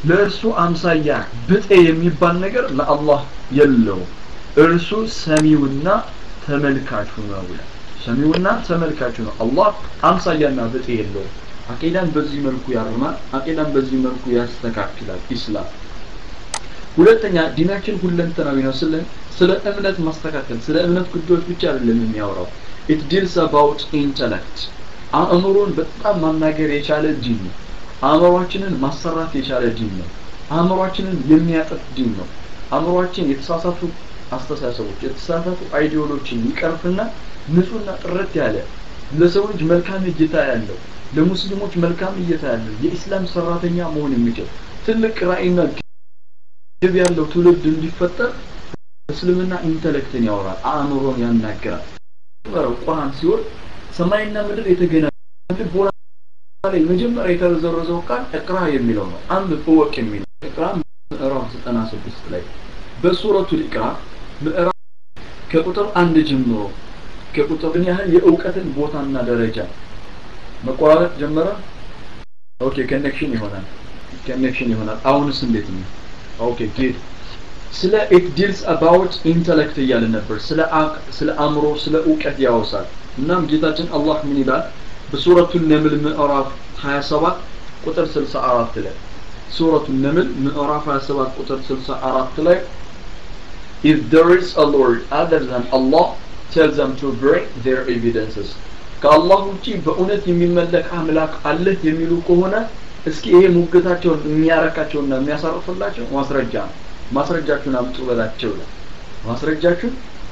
ለእርሱ አምሳያ ብጤ የሚባል ነገር ለአላህ የለው እርሱ ሰሚውና ተመልካቹ ነው ሰሚውና ተመልካቹ ነው አላህ አምሳያና ብጤ የለው አቂዳን በዚህ መልኩ ያርማል አቂዳን በዚህ መልኩ ያስተካክላል ኢስላም ሁለተኛ ዲናችን ሁለንተናዊ ነው ስለ እምነት ማስተካከል ስለ እምነት ጉዳዮች ብቻ አይደለም የሚያወራው it deals about intellect አእምሮን በጣም ማናገር የቻለ ዲን ነው አእምሮአችንን ማሰራት የቻለ ዲን ነው አእምሮአችንን የሚያጠፍ ዲን ነው አእምሮአችን የተሳሳቱ አስተሳሰቦች የተሳሳቱ አይዲዮሎጂን ይቀርፍና ንጹህና ጥርት ያለ ለሰው ልጅ መልካም እይታ ያለው ለሙስሊሞች መልካም እይታ ያለው የኢስላም ሰራተኛ መሆን የሚችል ትልቅ ራዕይና ግብ ያለው ትውልድ እንዲፈጠር እስልምና ኢንተሌክትን ያወራል አእምሮን ያናገራል ቁርአን ሲወር ሰማይና ምድር የተገናኙ ልቦና ላይ መጀመሪያ የተዘረዘው ቃል እቅራ የሚለው ነው አንድ ፍወቅ የሚለው እቅራ ምዕራፍ 96 ላይ በሱረቱ ኢቅራ ምዕራፍ ከቁጥር 1 ጀምሮ ከቁጥር ያህል የእውቀትን ቦታና ደረጃ መቆራረጥ ጀመረ ኦኬ ኮኔክሽን ይሆናል አሁንስ እንዴት ነው ኦኬ ጌት ስለ it deals about intellect እያለ ነበር ስለ አእምሮ ስለ እውቀት ያወሳል እናም ጌታችን አላህ ምን ይላል በሱረቱ ነምል ምዕራፍ 27 ቁጥር 64 ላይ ሱረቱ ነምል ምዕራፍ 27 ቁጥር 64 ላይ if there is a lord other than Allah tell them to bring their evidences ከአላህ ውጪ በእውነት የሚመለክ አምላክ አለ የሚሉ ከሆነ እስኪ ይሄ ሙግታቸውን የሚያረካቸውና የሚያሳርፍላቸው ማስረጃችሁን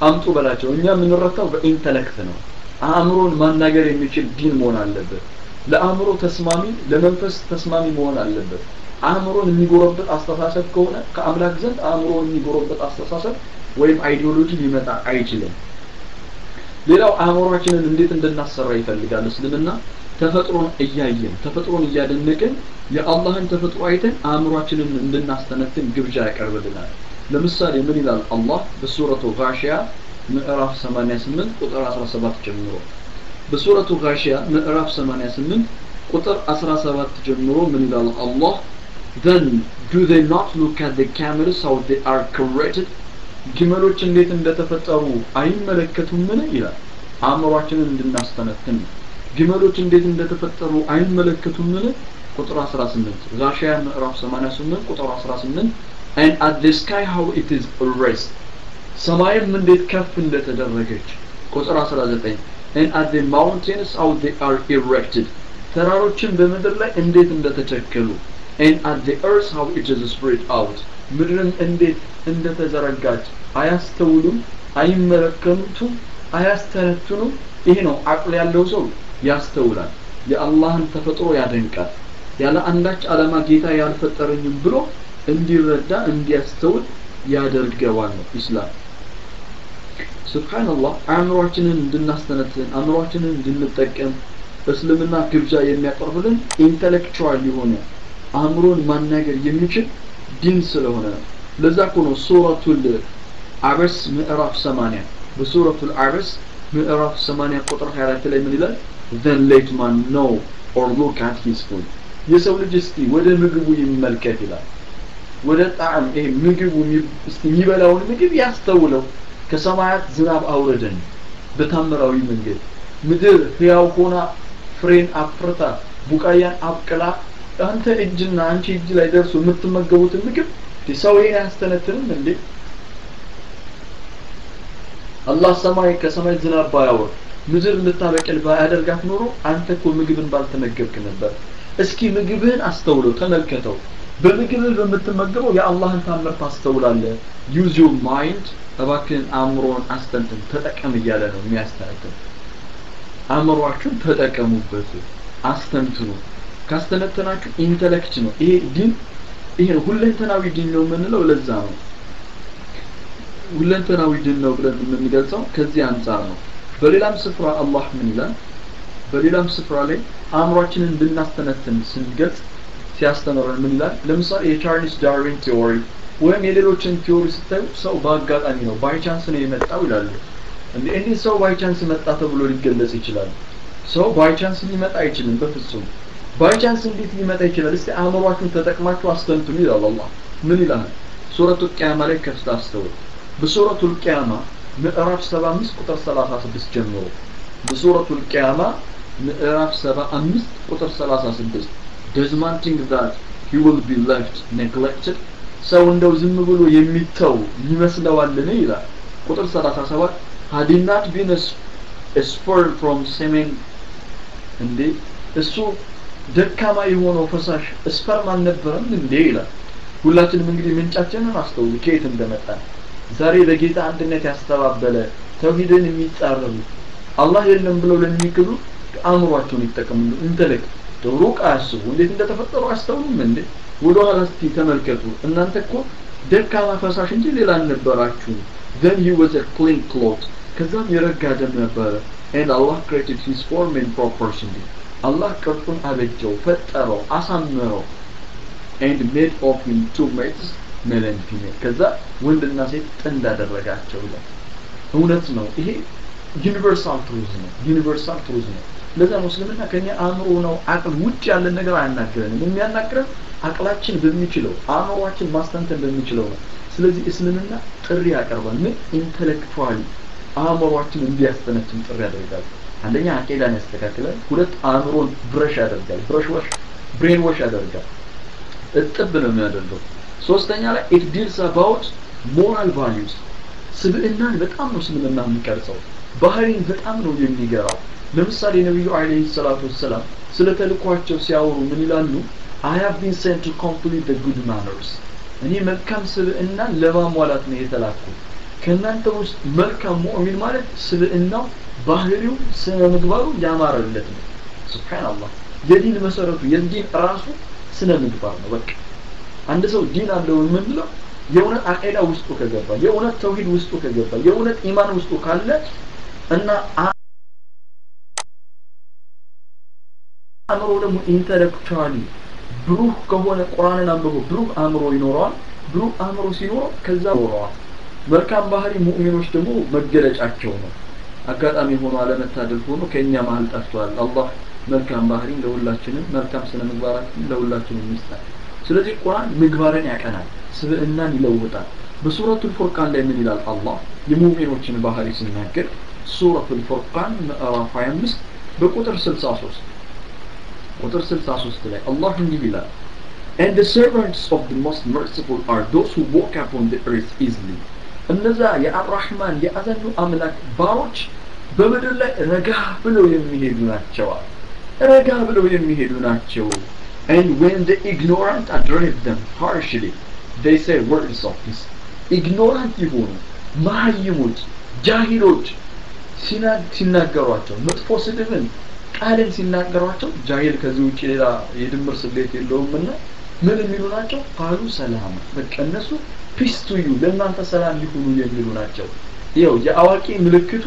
አምጡ በላቸው እኛ የምንረታው በኢንተሌክት ነው አእምሮን ማናገር የሚችል ዲን መሆን አለበት ለአእምሮ ተስማሚ ለመንፈስ ተስማሚ መሆን አለበት አእምሮን የሚጎረበት አስተሳሰብ ከሆነ ከአምላክ ዘንድ አእምሮን የሚጎረበት አስተሳሰብ ወይም አይዲዮሎጂ ሊመጣ አይችልም ሌላው አእምሮአችንን እንዴት እንድናሰራ ይፈልጋል እስልምና ተፈጥሮን እያደነቅን የአላህን ተፈጥሮ አይተን አእምሮአችንን እንድናስተነትን ግብዣ ያቀርብልናል ለምሳሌ ምን ይላል አላህ በሱረቱ ጋሺያ ምዕራፍ 88 ቁጥር 17 ጀምሮ በሱረቱ ጋሺያ ምዕራፍ 88 ቁጥር 17 ጀምሮ ምን ይላል አላህ then do they not look at the camels how they are created ግመሎች እንዴት እንደተፈጠሩ አይመለከቱም ምን ይላል አእምሮአችንን እንድናስተነትን ግመሎች እንዴት እንደተፈጠሩ አይመለከቱም ምን ቁጥር 18 ጋሺያ ምዕራፍ 88 ቁጥር 18 and at the sky how it is raised ሰማይም እንዴት ከፍ እንደተደረገች ቁጥር 19 and at the mountains how they are erected ተራሮችን በመድር ላይ እንዴት እንደተተከሉ and at the earth how it is spread out ምድርን እንዴት እንደተዘረጋች አያስተውሉም አይመለከቱም አያስተነትኑም ይሄ ነው አቅል ያለው ሰው ያስተውላል የአላህን ተፈጥሮ ያደንቃል ያለ አንዳች ዓላማ ጌታ ያልፈጠረኝም ብሎ እንዲረዳ እንዲያስተውል ያደርገዋል ነው ኢስላም ሱብሃንአላህ አእምሮአችንን እንድናስተነትን አእምሮአችንን እንድንጠቀም እስልምና ግብዣ የሚያቀርብልን ኢንተሌክቹዋል የሆነ አእምሮን ማናገር የሚችል ዲን ስለሆነ ለዛ ነው ሱረቱል አበስ ምዕራፍ 80 በሱረቱል አበስ ምዕራፍ 80 ቁጥር 24 ላይ ምን ይላል then let man know or look at his food የሰው ልጅ እስቲ ወደ ምግቡ ይመልከት ይላል ወደ ጣዕም ይሄ ምግቡ እስቲ የሚበላውን ምግብ ያስተውለው ከሰማያት ዝናብ አውረደን በታምራዊ መንገድ ምድር ህያው ሆና ፍሬን አፍርታ ቡቃያን አብቅላ አንተ እጅና አንቺ እጅ ላይ ደርሶ የምትመገቡት ምግብ ሰው ይሄን ያስተነትንም እንዴ አላህ ሰማይ ከሰማይ ዝናብ ባያወርድ ምድር እንድታበቅል ባያደርጋት ኖሮ አንተ እኮ ምግብን ባልተመገብክ ነበር እስኪ ምግብህን አስተውለው ተመልከተው በምግብህ በምትመገበው የአላህን ታምር ታስተውላለህ use your mind እባክህን አእምሮን አስተንትን ተጠቀም እያለ ነው የሚያስተነትን አእምሮአችሁን ተጠቀሙበት አስተንትኑ ካስተነተናችሁ ኢንተሌክት ነው ይሄ ዲን ይሄ ሁለንተናዊ ዲን ነው የምንለው ለዛ ነው ሁለንተናዊ ዲን ነው ብለን የምንገልጸው ከዚህ አንፃር ነው በሌላም ስፍራ አላህ ምን ይላል በሌላም ስፍራ ላይ አእምሮአችንን እንድናስተነትን ስንገልጽ ሲያስተምረን ምን ይላል ለምሳሌ የቻርልስ ዳርዊን ቲዮሪ ወይም የሌሎችን ቲዮሪ ስታዩ ሰው በአጋጣሚ ነው ባይ ቻንስ ነው የመጣው ይላሉ እንዴ ሰው ባይ ቻንስ መጣ ተብሎ ሊገለጽ ይችላል ሰው ባይ ቻንስ ሊመጣ አይችልም በፍጹም ባይ ቻንስ እንዴት ሊመጣ ይችላል እስቲ አእምሮአችሁን ተጠቅማችሁ አስተንትኑ ይላል አላህ ምን ይላል ሱረቱ ቂያማ ላይ ከፍታ አስተውሉ በሱረቱ ቂያማ ምዕራፍ 75 ቁጥር 36 ጀምሮ በሱረቱ ቂያማ ምዕራፍ 75 ቁጥር 36 does man think that he will be left neglected ሰው እንደው ዝም ብሎ የሚተው ይመስለዋልን ይላል ቁጥር 37 had he not been a spur from semen እንዴ እሱ ደካማ የሆነው ፈሳሽ ስፐርም አልነበረም እንዴ ይላል ሁላችንም እንግዲህ ምንጫችንን አስተውሉ ከየት እንደመጣ ዛሬ በጌታ አንድነት ያስተባበለ ተውሂድን የሚጻረሩ አላህ የለም ብለው ለሚክዱ አእምሮአቸውን ይጠቀሙ ኢንተሌክት ሩቅ አያስቡ እንዴት እንደተፈጠሩ አስተውሉም እንዴ ወደ ኋላ እስቲ ተመልከቱ እናንተ እኮ ደካማ ፈሳሽ እንጂ ሌላ አልነበራችሁ then he was a clean cloth ከዛም የረጋ ደም ነበረ and Allah created his form in proportion Allah ቅርጹን አበጀው ፈጠረው አሳመረው and made of him two mates male and female ከዛ ወንድና ሴት ጥንድ አደረጋቸው ይላል እውነት ነው ይሄ ዩኒቨርሳል ትሩዝ ነው ለዛ ሙስሊምና ከኛ አእምሮ ነው አቅል ውጭ ያለ ነገር አያናግረንም የሚያናግረን አቅላችን በሚችለው አእምሮአችን ማስተንተን በሚችለው ነው ስለዚህ እስልምና ጥሪ ያቀርባል ምን ኢንተሌክቹዋሊ አእምሮአችን እንዲያስተነትን ጥሪ ያደርጋል አንደኛ አቂዳን ያስተካክላል ሁለት አእምሮን ብረሽ ያደርጋል ብሬን ዋሽ ያደርጋል እጥብ ነው የሚያደርገው ሶስተኛ ላይ it deals about moral values ስብዕናን በጣም ነው እስልምና የሚቀርጸው ባህሪን በጣም ነው የሚገራው ለምሳሌ ነብዩ አለይሂ ሰላቱ ወሰለም ስለ ተልኳቸው ሲያወሩ ምን ይላሉ I have been sent to complete the good manners እኔ መልካም ስብዕናን ለማሟላት ነው የተላኩት ከናንተ ውስጥ መልካም ሙእሚን ማለት ስብዕናው ባህሪው ስነ ምግባሩ ያማረለት ነው ሱብሃንአላህ የዲን መሰረቱ የዲን ራሱ ስነ ምግባር ነው በቃ አንድ ሰው ዲን አለው የምንለው የእውነት አቂዳ ውስጡ ከገባ የእውነት ተውሂድ ውስጡ ከገባ የእውነት ኢማን ውስጡ ካለ እና አእምሮ ደግሞ ኢንተሌክቹዋሊ ብሩህ ከሆነ ቁርአንን አንብቦ ብሩህ አእምሮ ይኖረዋል ብሩህ አእምሮ ሲኖረው ከዛ ወራው መልካም ባህሪ ሙእሚኖች ደግሞ መገለጫቸው ነው አጋጣሚ ሆኖ አለመታደል ሆኖ ከኛ መሃል ጠፍቷል አላህ መልካም ባህሪ ለሁላችንም መልካም ስነ ምግባራችን ለሁላችንም ይስጣል ስለዚህ ቁርአን ምግባርን ያቀናል ስብዕናን ይለውጣል በሱረቱል ፉርቃን ላይ ምን ይላል አላህ የሙእሚኖችን ባህሪ ሲናገር ሱረቱል ፉርቃን ምዕራፍ 25 በቁጥር 63 ቁጥር 63 ላይ አላህ እንዲህ ይላል and the servants of the most merciful are those who walk upon the earth easily እነዛ የአርራህማን የአዘኑ አምላክ ባሮች በምድር ላይ ረጋ ብለው የሚሄዱ ናቸው and when the ignorant address them harshly they say words of peace ignorant ይሆኑ ማህይሞች ጃሂሎች ሲናገሯቸው መጥፎ ስድብን ቃልን ሲናገሯቸው ጃሂል ከዚህ ውጪ ሌላ የድምር ስሌት የለውምና ምን የሚሉ ናቸው ቃሉ ሰላም በቃ እነሱ ፒስ ቱ ዩ ለእናንተ ሰላም ሊሆኑ የሚሉ ናቸው ይኸው የአዋቂ ምልክቱ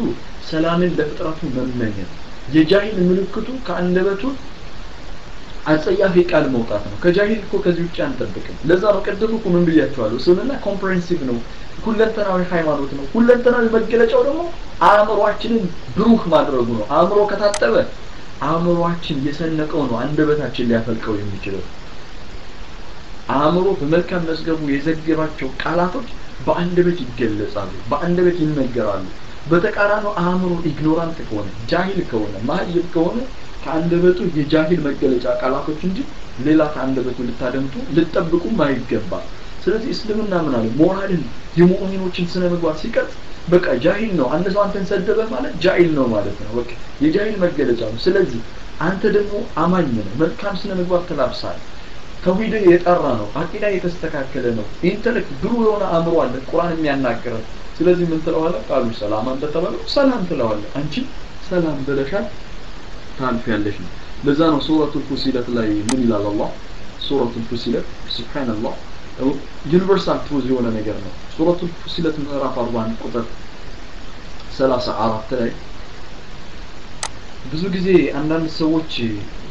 ሰላምን ለፍጥረቱ መመኘት የጃሂል ምልክቱ ከአንደበቱ አጸያፊ ቃል መውጣት ነው ከጃሂል እኮ ከዚህ ውጪ አንጠብቅም ለዛ ነው ቀደም እኮ ምን ብያቸዋለሁ እስልምና ኮምፕሬሄንሲቭ ነው ሁለንተናዊ ሃይማኖት ነው ሁለንተናዊ መገለጫው ደግሞ አእምሮአችንን ብሩህ ማድረጉ ነው አእምሮ ከታጠበ አእምሮአችን የሰነቀው ነው አንደበታችን ሊያፈልቀው የሚችለው አእምሮ በመልካም መስገቡ የዘገባቸው ቃላቶች በአንደበት ይገለጻሉ በአንደበት ይነገራሉ በተቃራኒው አእምሮ ኢግኖራንት ከሆነ ጃሂል ከሆነ ማህይብ ከሆነ ከአንደበቱ የጃሂል መገለጫ ቃላቶች እንጂ ሌላ ከአንደበቱ ልታደምጡ ልትጠብቁ ማይገባ ስለዚህ እስልምና ምን አለ ሞራልን የሙእሚኖችን ስነ ምግባር ሲቀርጽ በቃ ጃሂል ነው አንድ ሰው አንተን ሰደበ ማለት ጃሂል ነው ማለት ነው በቃ የጃሂል መገለጫ ነው ስለዚህ አንተ ደግሞ አማኝ ነህ መልካም ስነ ምግባር ተላብሳል ተውሂድ የጠራ ነው አቂዳ የተስተካከለ ነው ኢንተሌክት ብሩ የሆነ አእምሮ አለ ቁርአን የሚያናገረው ስለዚህ ምን ትለዋለህ ቃሉ ሰላም አንተ ተባለው ሰላም ትለዋለህ አንቺ ሰላም ብለሻል ታልፊያለሽ ነው ለዛ ነው ሱረቱል ፉሲለት ላይ ምን ይላል አላህ ሱረቱል ፉሲለት ሱብሃንአላህ ዩኒቨርሳል ትሩዝ የሆነ ነገር ነው ሱረቱል ፉሲለት ምዕራፍ 41 ቁጥር 34 ላይ ብዙ ጊዜ አንዳንድ ሰዎች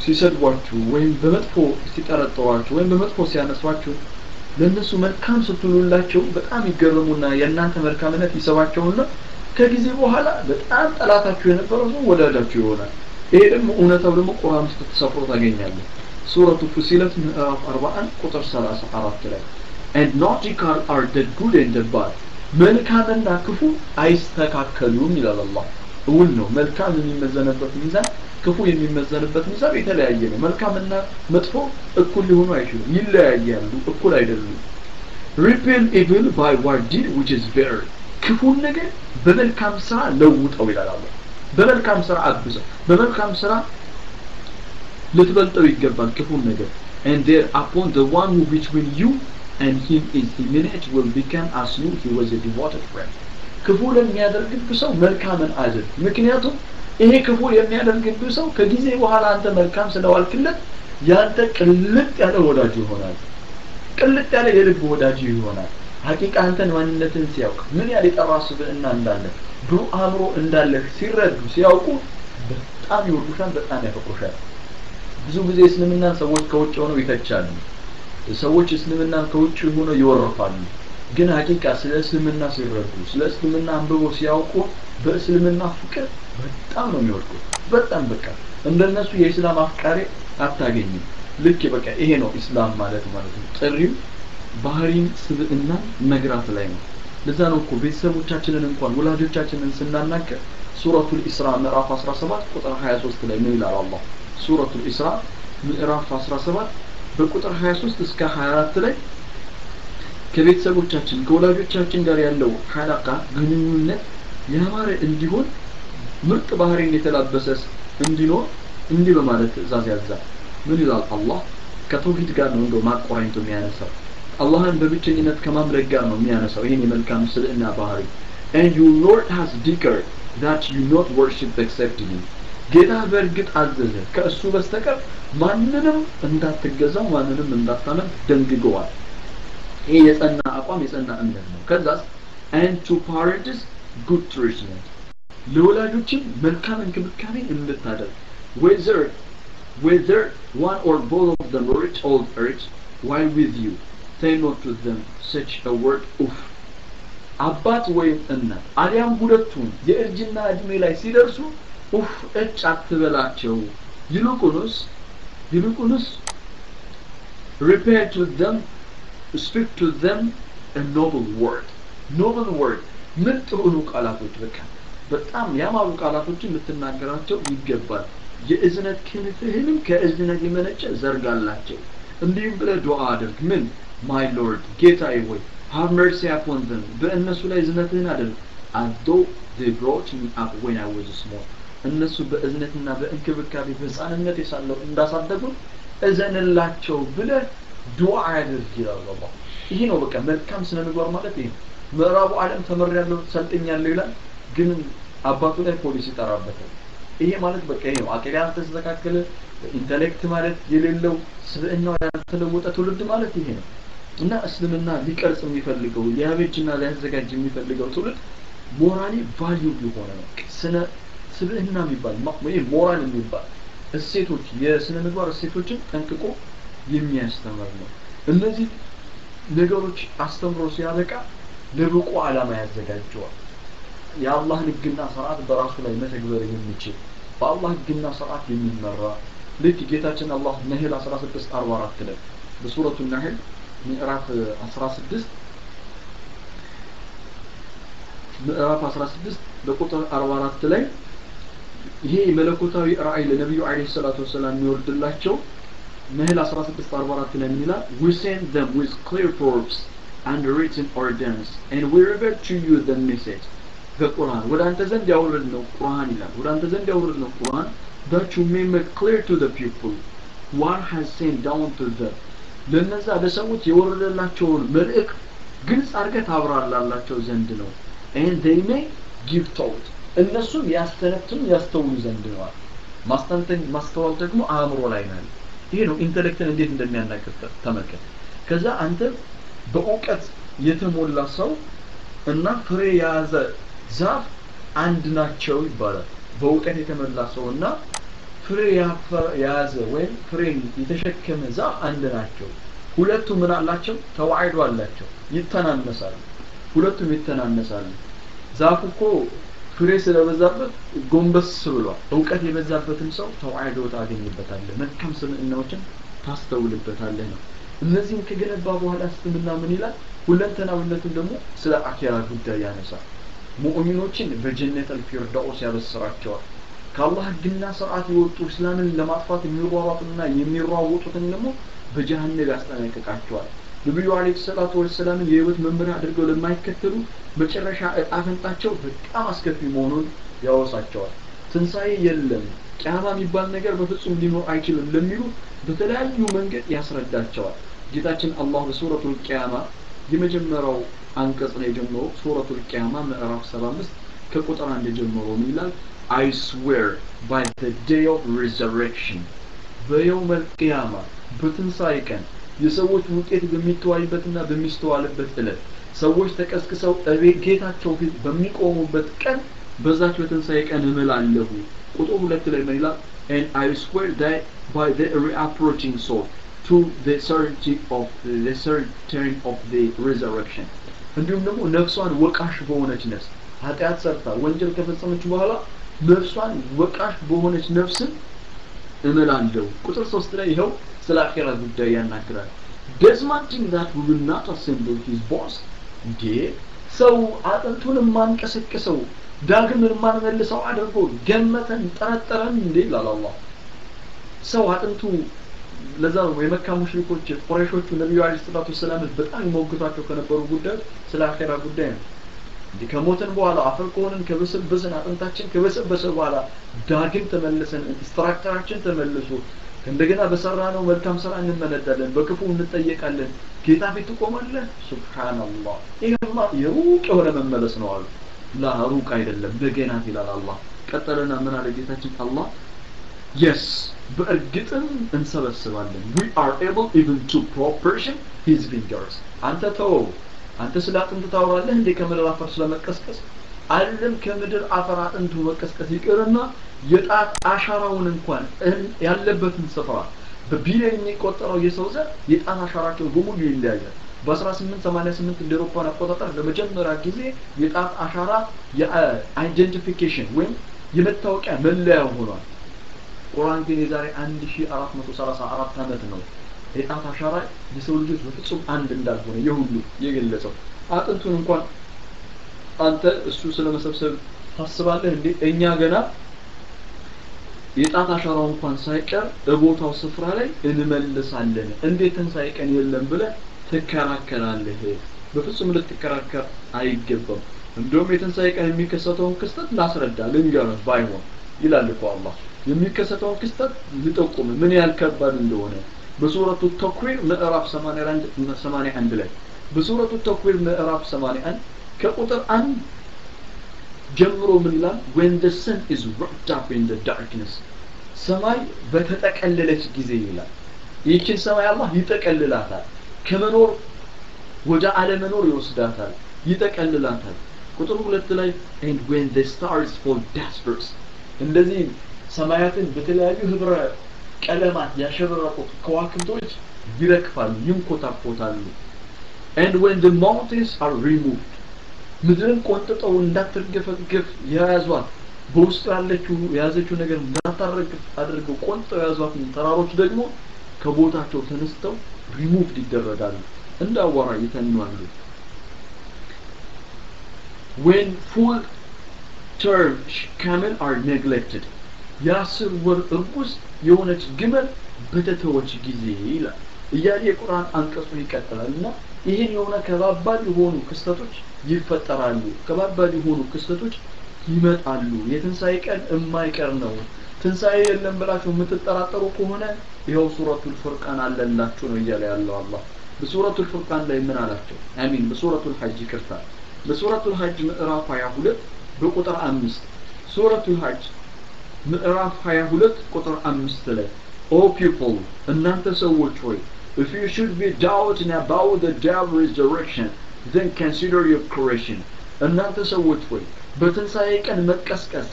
ሲሰድቧችሁ ወይም በመጥፎ ሲጠረጥሯችሁ ወይም በመጥፎ ሲያነሷችሁ ለነሱ መልካም ስትሉላቸው በጣም ይገረሙና የእናንተ መልካምነት ይሰባቸውና ከጊዜ በኋላ በጣም ጠላታችሁ የነበረው ሰው ወዳጃችሁ ይሆናል ይሄ ደግሞ እውነታው ደግሞ ቁርአን ውስጥ ተሰፍሮ ታገኛለህ ሱረቱ ፉሲለት ምዕራፍ 41 ቁጥር 34 ላይ and nautical are the good and the bad መልካምና ክፉ አይስተካከሉም ይላል አላህ እውን ነው መልካም የሚመዘንበት ሚዛን ክፉ የሚመዘንበት ሚዛን የተለያየ ነው መልካምና መጥፎ እኩል ሊሆኑ አይችሉም ይለያያሉ እኩል አይደሉም repel evil by what did which is better ክፉ ነገር በመልካም ስራ ለውጠው ይላል አላህ በመልካም ስራ አብዘው በመልካም ስራ ልትበልጠው ይገባል ክፉ ነገር and there upon the one who between you and him is humiliate will become as you he was a devoted friend ክፉ ለሚያደርግብህ ሰው መልካምን አድርግ ምክንያቱም ይሄ ክፉ የሚያደርግብህ ሰው ከጊዜ በኋላ አንተ መልካም ስለዋልክለት ያንተ ቅልጥ ያለ ወዳጅ ይሆናል ቅልጥ ያለ የልብ ወዳጅ ይሆናል ሐቂቃ አንተን ማንነትን ሲያውቅ ምን ያህል የጠራስብህና እንዳለ ብሩ አእምሮ እንዳለ ሲረዱ ሲያውቁ በጣም ይወዱሻል በጣም ያፈቅሩሻል ብዙ ጊዜ እስልምናን ሰዎች ከውጭ ሆነው ይተቻሉ ሰዎች እስልምናን ከውጭ ሆነው ይወርፋሉ ግን ሐቂቃ ስለ እስልምና ሲረዱ ስለ እስልምና አንብቦ ሲያውቁ በእስልምና ፍቅር በጣም ነው የሚወዱት በጣም በቃ እንደነሱ የእስላም አፍቃሪ አታገኝም ልክ በቃ ይሄ ነው እስላም ማለት ነው ጥሪው ባህሪን ስብዕና መግራት ላይ ነው ለዛ ነው እኮ ቤተሰቦቻችንን እንኳን ወላጆቻችንን ስናናገር ሱረቱል ኢስራ ምዕራፍ 17 ቁጥር 23 ላይ ምን ይላል አላህ ሱረቱል ኢስራ ምዕራፍ 17 በቁጥር 23 እስከ 24 ላይ ከቤተሰቦቻችን ከወላጆቻችን ጋር ያለው ሐላቃ ግንኙነት ያማረ እንዲሆን ምርጥ ባህሪን የተላበሰ እንዲኖር እንዲህ በማለት ትእዛዝ ያዛል ምን ይላል አላህ ከተውሂድ ጋር ነው እንደው ማቆራኝቶ የሚያነሳው አላህን በብቸኝነት ከማምለክ ጋር ነው የሚያነሳው ይሄን የመልካም ስልዕና ባህሪ and your lord has declared that you not worship except him ጌታ በእርግጥ አዘዘ ከእሱ በስተቀር ማንንም እንዳትገዛው ማንንም እንዳታመልክ ደንግገዋል ይሄ የጸና አቋም የጸና እምነት ነው ከዛስ and to parents good treatment ለወላጆችም መልካም እንክብካቤ እንድታደርግ whether one or both of them rich old age while with you say not to them such a word of አባት ወይም እናት አሊያም ሁለቱም የእርጅና እድሜ ላይ ሲደርሱ ኡፍ እጭ አትበላቸው ይልቁንስ repair to them speak to them a noble word ምርጥ የሆኑ ቃላቶች በጣም ያማሩ ቃላቶችን ልትናገራቸው ይገባል የእዝነት ክንፍህንም ከእዝነት የመነጨ ዘርጋላቸው እንዲህም ብለህ ዱዓ አድርግ ምን my lord ጌታዬ ሆይ have mercy upon them በእነሱ ላይ እዝነትህን አድርግ as though they brought me up when I was small እነሱ በእዝነትና በእንክብካቤ በሕፃንነት የሳለው እንዳሳደጉ እዘንላቸው ብለህ ዱዓ አድርግ ይላል አላህ ይሄ ነው በቃ መልካም ስነ ምግባር ማለት ይሄ ምዕራቡ ዓለም ተመርያለሁ ሰልጥኛለሁ ይላል ግን አባቱ ላይ ፖሊስ ይጠራበታል ይሄ ማለት በቃ ይሄ ነው አቂዳን ተስተካከለ ኢንተሌክት ማለት የሌለው ስብዕናው ያልተለወጠ ትውልድ ማለት ይሄ ነው እና እስልምና ሊቀርጽ የሚፈልገው ሊያበጅና ሊያዘጋጅ የሚፈልገው ትውልድ ሞራሊ ቫልዩ ሊሆነ ነው ስነ ስብዕና የሚባል ወይ ሞራል የሚባል እሴቶች የስነ ምግባር እሴቶችን ጠንቅቆ የሚያስተምር ነው እነዚህ ነገሮች አስተምሮ ሲያበቃ ለብቁ ዓላማ ያዘጋጀዋል የአላህን ህግና ሥርዓት በራሱ ላይ መተግበር የሚችል በአላህ ህግና ሥርዓት የሚመራ ልክ ጌታችን አላህ ነህል 16:44 ላይ በሱረቱ ነህል ምዕራፍ 16 በቁጥር 44 ላይ ይሄ መለኮታዊ ራእይ ለነብዩ አለይሂ ሰላቱ ወሰለም የሚወርድላቸው ነህል 16:44 ላይ ምን ይላል we send them with clear proofs and written ordinance and we revert to you the message በቁርአን ወደ አንተ ዘንድ ያወረድነው ቁርአን ይላል ወደ አንተ ዘንድ ያወረድነው ቁርአን that you may make clear to the people what has sent down to them ለነዛ ለሰዎች የወረደላቸውን መልእክት ግልጽ አድርገህ ታብራራላቸው ዘንድ ነው and they may give thought እነሱም ያስተነትኑ ያስተውሉ ዘንድ ነው ማስተንተን ማስተዋል ደግሞ አእምሮ ላይ ነው ይሄ ነው ኢንተሌክትን እንዴት እንደሚያናገር ተመልከት ከዛ አንተ በእውቀት የተሞላ ሰው እና ፍሬ ያዘ ዛፍ አንድ ናቸው ይባላል በእውቀት የተሞላ ሰውና ፍሬ ያዘ ወይ ፍሬ የተሸከመ ዛፍ አንድ ናቸው ሁለቱ ምን አላቸው ተዋዕዶ አላቸው ይተናነሳሉ ሁለቱም ይተናነሳሉ ዛፉ እኮ ፍሬ ስለበዛበት ጎንበስ ብሏል እውቀት የበዛበትም ሰው ተዋዕዶ ታገኝበታለህ መልካም ስምዕናዎችን ታስተውልበታለህ ነው እነዚህን ከገነባ በኋላ እስልምና ምን ይላል ሁለንተናዊነቱን ደግሞ ስለ አኺራ ጉዳይ ያነሳል ሙእሚኖችን በጀነት አልፊርዳውስ ያበስራቸዋል ከአላህ ህግና ሥርዓት የወጡ እስላምን ለማጥፋት የሚሯሯጡና የሚራወጡትን ደግሞ በጀሃነም ያስጠነቅቃቸዋል ነብዩ አለይሂ ሰላቱ ወሰለም የህይወት መመሪያ አድርገው ለማይከተሉ መጨረሻ ዕጣ ፈንታቸው በጣም አስከፊ መሆኑን ያወሳቸዋል ትንሳኤ የለም ቂያማ የሚባል ነገር በፍጹም ሊኖር አይችልም ለሚሉ በተለያዩ መንገድ ያስረዳቸዋል ጌታችን አላህ በሱረቱል ቂያማ የመጀመሪያው አንቀጽ ላይ ጀምሮ ሱረቱል ቂያማ ምዕራፍ 75 ከቁጥር 1 ጀምሮ ይላል I swear by the day of resurrection በየውመል ቂያማ በትንሳኤ ቀን የሰዎች ውጤት በሚተዋይበትና በሚስተዋልበት ዕለት ሰዎች ተቀስቅሰው ጌታቸው ፊት በሚቆሙበት ቀን በዛች በትንሳኤ ቀን እምላለሁ ቁጥር 2 ላይ ይላል and I swear that by the reapproaching soul to the certainty of the resurrection እንዲሁም ደግሞ ነፍሷን ወቃሽ በሆነች ነፍስ ኃጢአት ሰርታ ወንጀል ከፈጸመች በኋላ ነፍሷን ወቃሽ በሆነች ነፍስ እምላለሁ ቁጥር 3 ላይ ይሄው ስለ አኺራ ጉዳይ ያናግራል does man think that we will not assemble his boss እንዴ ሰው አጥንቱን ማንቀሰቀሰው ዳግም ማንመልሰው አድርጎ ገመተን ጠረጠረን እንዴ ይላል አላህ ሰው አጥንቱ ለዛ ነው የመካ ሙሽሪኮች ቁረይሾቹ ነብዩ አለይሂ ሰላቱ ወሰለም በጣም ይሞግቷቸው ከነበሩ ጉዳይ ስለ አኺራ ጉዳይ ነው እንዴ ከሞተን በኋላ አፈር ከሆነን ከበሰበሰን አጥንታችን ከበሰበሰ በኋላ ዳግም ተመልሰን ስትራክቸራችን ተመልሶ እንደገና በሰራነው መልካም ስራ እንመነዳለን በክፉ እንጠየቃለን ጌታ ፊት ቆመለን ሱብሃንአላህ ይሄማ የሩቅ የሆነ መመለስ ነው አሉ ላ ሩቅ አይደለም በገና ይላል አላህ ቀጠለና ምን አለ ጌታችን አላህ yes በእርግጥም እንሰበስባለን we are able even to proportion his fingers አንተ ተወው አንተ ስለ አጥንት ታወራለህ እንዴ ከምድር አፈር ስለመቀስቀስ ዓለም ከምድር አፈር አጥንቱ መቀስቀስ ይቀርና የጣት አሻራውን እንኳን ያለበትን ስፍራ በቢሊዮን የሚቆጠረው የሰው ዘር የጣት አሻራቸው በሙሉ ይለያያል በ1888 ለአውሮፓን አቆጣጠር ለመጀመሪያ ጊዜ የጣት አሻራ የአይደንቲፊኬሽን ወይም የመታወቂያ መለያ ሆኗል ቁርአን ግን የዛሬ 1434 ዓመት ነው የጣት አሻራ የሰው ልጆች በፍጹም አንድ እንዳልሆነ የሁሉ የገለጸው አጥንቱን እንኳን አንተ እሱ ስለመሰብሰብ ታስባለህ እንዴ እኛ ገና የጣት አሻራው እንኳን ሳይቀር በቦታው ስፍራ ላይ እንመልሳለን እንዴት እንሳይቀን የለም ብለ ተከራከራለህ በፍጹም ልትከራከር አይገባም እንደውም የትንሳኤቀን የሚከሰተውን ክስተት ላስረዳ ልንገርህ ባይሆን ይላል እኮ አላህ የሚከሰተውን ክስተት ልጠቁም ምን ያህል ከባድ እንደሆነ በሱረቱ ተክዊር ምዕራፍ 81 ላይ በሱረቱ ተክዊር ምዕራፍ 81 ከቁጥር 1 ጀምሮ ምን ይላል when the sun is wrapped up in the darkness ሰማይ በተጠቀለለች ጊዜ ይላል ይህችን ሰማይ አላህ ይጠቀልላታል ከመኖር ወደ አለመኖር ይወስዳታል ይጠቀልላታል ቁጥር 2 ላይ and when the stars fall disperse እንደዚህ ሰማያትን በተለያዩ ህብረ ቀለማት ያሸበረቁት ከዋክብቶች ይረግፋሉ ይንኮታኮታሉ and when the mountains are removed ምድርን ቆንጥጠው እንዳትርገፈገፍ ያያዟት በውስጥ ያዘችው ነገር እንዳታረግፍ አድርገው ቆንጥጠው ያዟት ተራሮች ደግሞ ከቦታቸው ተነስተው ሪሙቭድ ይደረጋሉ እንዳዋራ ይተናሉ when full term camel are neglected ያስር ወር እርጉዝ የሆነች ግመል በተተወች ጊዜ ይላል እያለ የቁርአን አንቀጹ ይቀጥላልና ይሄን የሆነ ከባባድ የሆኑ ክስተቶች ይፈጠራሉ ከባባድ የሆኑ ክስተቶች ይመጣሉ የትንሳኤ ቀን የማይቀር ነው ትንሳኤ የለም ብላችሁ የምትጠራጠሩ ከሆነ ይሄው ሱረቱል ፍርቃን አለላችሁ ነው እያለ ያለው አላህ በሱረቱል ፍርቃን ላይ ምን አላቸው አሚን በሱረቱል ሐጅ ይቅርታ በሱረቱል ሐጅ ምዕራፍ 22 በቁጥር 5 ሱረቱል ሐጅ ምዕራፍ 22 ቁጥር 5 ላይ O people እናንተ ሰዎች ሆይ if you should be doubting about the day of resurrection then consider your creation እናንተ ሰዎች ሆይ በትንሳኤ ቀን መቀስቀስ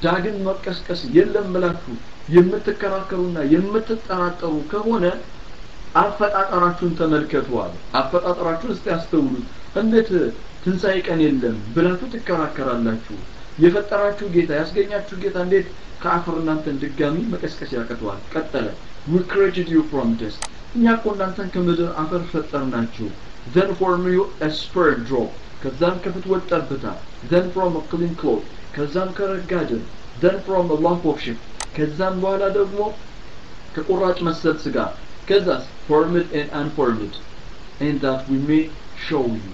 ዳግም መቀስቀስ የለም ብላችሁ የምትከራከሩና የምትጠራጠሩ ከሆነ አፈጣጠራችሁን ተመልከቱዋል አፈጣጠራችሁን እስቲ አስተውሉት እንዴት ትንሳኤ ቀን የለም ብላችሁ ትከራከራላችሁ የፈጠራችሁ ጌታ ያስገኛችሁ ጌታ እንዴት ከአፈር እናንተን ድጋሚ መቀስቀስ ያቀተዋል ቀጠለ we created you from dust እኛ እኮ እናንተን ከምድር አፈር ፈጠርናችሁ then form you a spirit drop ከዛም ከፍትወት ጠብታ then from a clean cloth ከዛም ከረጋድን then from a lump of sheep ከዛም በኋላ ደግሞ ከቁራጭ መሰል ስጋ ከዛስ formed and unformed and that we may show you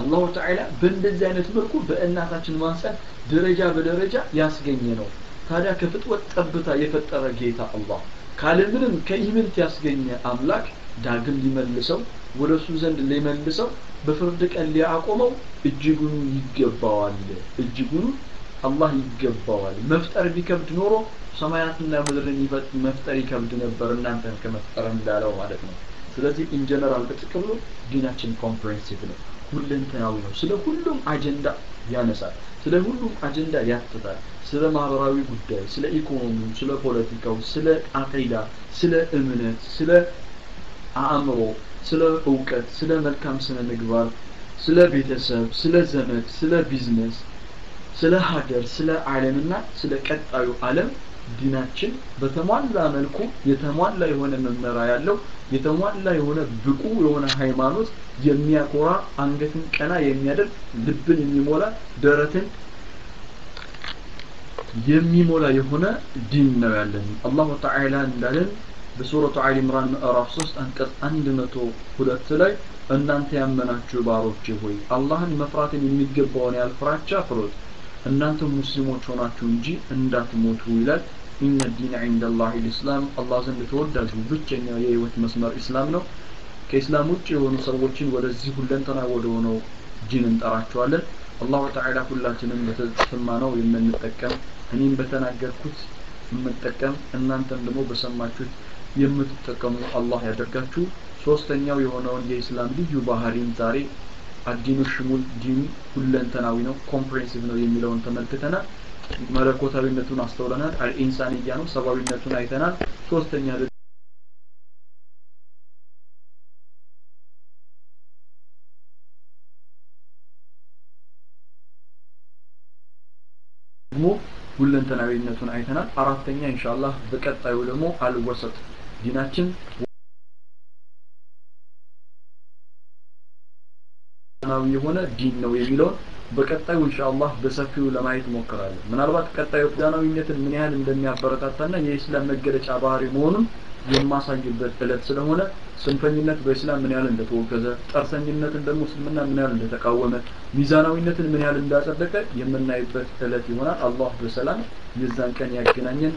አላሁ ተዓላ በእንደዚህ አይነት መልኩ በእናታችን ማንሰን ደረጃ በደረጃ ያስገኘ ነው ታዲያ ከፍትወት ጠብታ የፈጠረ ጌታ አላህ ካለምንም ከኢምንት ያስገኘ አምላክ ዳግም ሊመልሰው ወደሱ ዘንድ ሊመልሰው በፍርድ ቀን ሊያቆመው እጅጉን ይገባዋል እጅጉን አላህ ይገባዋል መፍጠር ቢከብድ ኖሮ ሰማያትና ምድርን መፍጠር ይከብድ ነበር እናንተን ከመፍጠር እንዳለው ማለት ነው ስለዚህ ኢን ጀነራል በጥቅሉ ዲናችን ኮምፕሬሄንሲቭ ነው ሁለንተናዊ ነው ስለ ሁሉም አጀንዳ ያነሳል ስለ ሁሉም አጀንዳ ያትታል ስለ ማህበራዊ ጉዳይ ስለ ኢኮኖሚ ስለ ፖለቲካው ስለ አቂዳ ስለ እምነት ስለ አእምሮ ስለ ዕውቀት ስለ መልካም ስነ ምግባር ስለ ቤተሰብ ስለ ዘመድ ስለ ቢዝነስ ስለ ሀገር ስለ ዓለምና ስለ ቀጣዩ ዓለም ዲናችን በተሟላ መልኩ የተሟላ የሆነ መመሪያ ያለው የተሟላ የሆነ ብቁ የሆነ ሃይማኖት የሚያኮራ አንገትን ቀና የሚያደርግ ልብን የሚሞላ ደረትን የሚሞላ የሆነ ዲን ነው ያለን አላሁ ተዓላ እንዳለን በሱረቱ አሊ ኢምራን ምዕራፍ 3 አንቀጽ 102 ላይ እናንተ ያመናችሁ ባሮች ሆይ አላህን መፍራትን የሚገባውን ያልፍራቻ ፍሩት እናንተ ሙስሊሞች ሆናችሁ እንጂ እንዳትሞቱ ይላል ኢነ ዲን عند الله الاسلام አላህ ዘንድ ተወዳጁ ብቸኛው የህይወት መስመር እስላም ነው ከእስላም ውጭ የሆኑ ሰዎችን ወደዚህ ሁለንተና ወደ ሆነው ዲን እንጠራቸዋለን አላሁ ተዓላ ሁላችንም በተሰማነው የምንጠቀም እኔም በተናገርኩት የምንጠቀም እናንተም ደግሞ በሰማችሁት የምትጠቀሙ አላህ ያደርጋችሁ ሶስተኛው የሆነውን የእስላም ልዩ ባህሪን ዛሬ አዲኑ ሽሙል ዲን ሁለንተናዊ ነው ኮምፕሬሄንሲቭ ነው የሚለውን ተመልክተናል መለኮታዊነቱን አስተውለናል አልኢንሳንያ ነው ሰብአዊነቱን አይተናል ሶስተኛ ደግሞ ሁለንተናዊነቱን አይተናል አራተኛ ኢንሻአላህ በቀጣዩ ደግሞ አልወሰጥ ዲናችን ነው የሆነ ዲን ነው የሚለውን በቀጣዩ ኢንሻአላህ በሰፊው ለማየት ሞክራለሁ ምናልባት ቀጣዩ ዳናዊነትን ምን ያህል እንደሚያበረታታና የኢስላም መገለጫ ባህሪ መሆኑን የማሳይበት ዕለት ስለሆነ ስንፈኝነት በእስላም ምን ያህል እንደተወገዘ ጠርሰኝነትን ደግሞ እስልምና ምን ያህል እንደተቃወመ ሚዛናዊነትን ምን ያህል እንዳጸደቀ የምናይበት ዕለት ይሆናል አላህ በሰላም የዛን ቀን ያገናኘን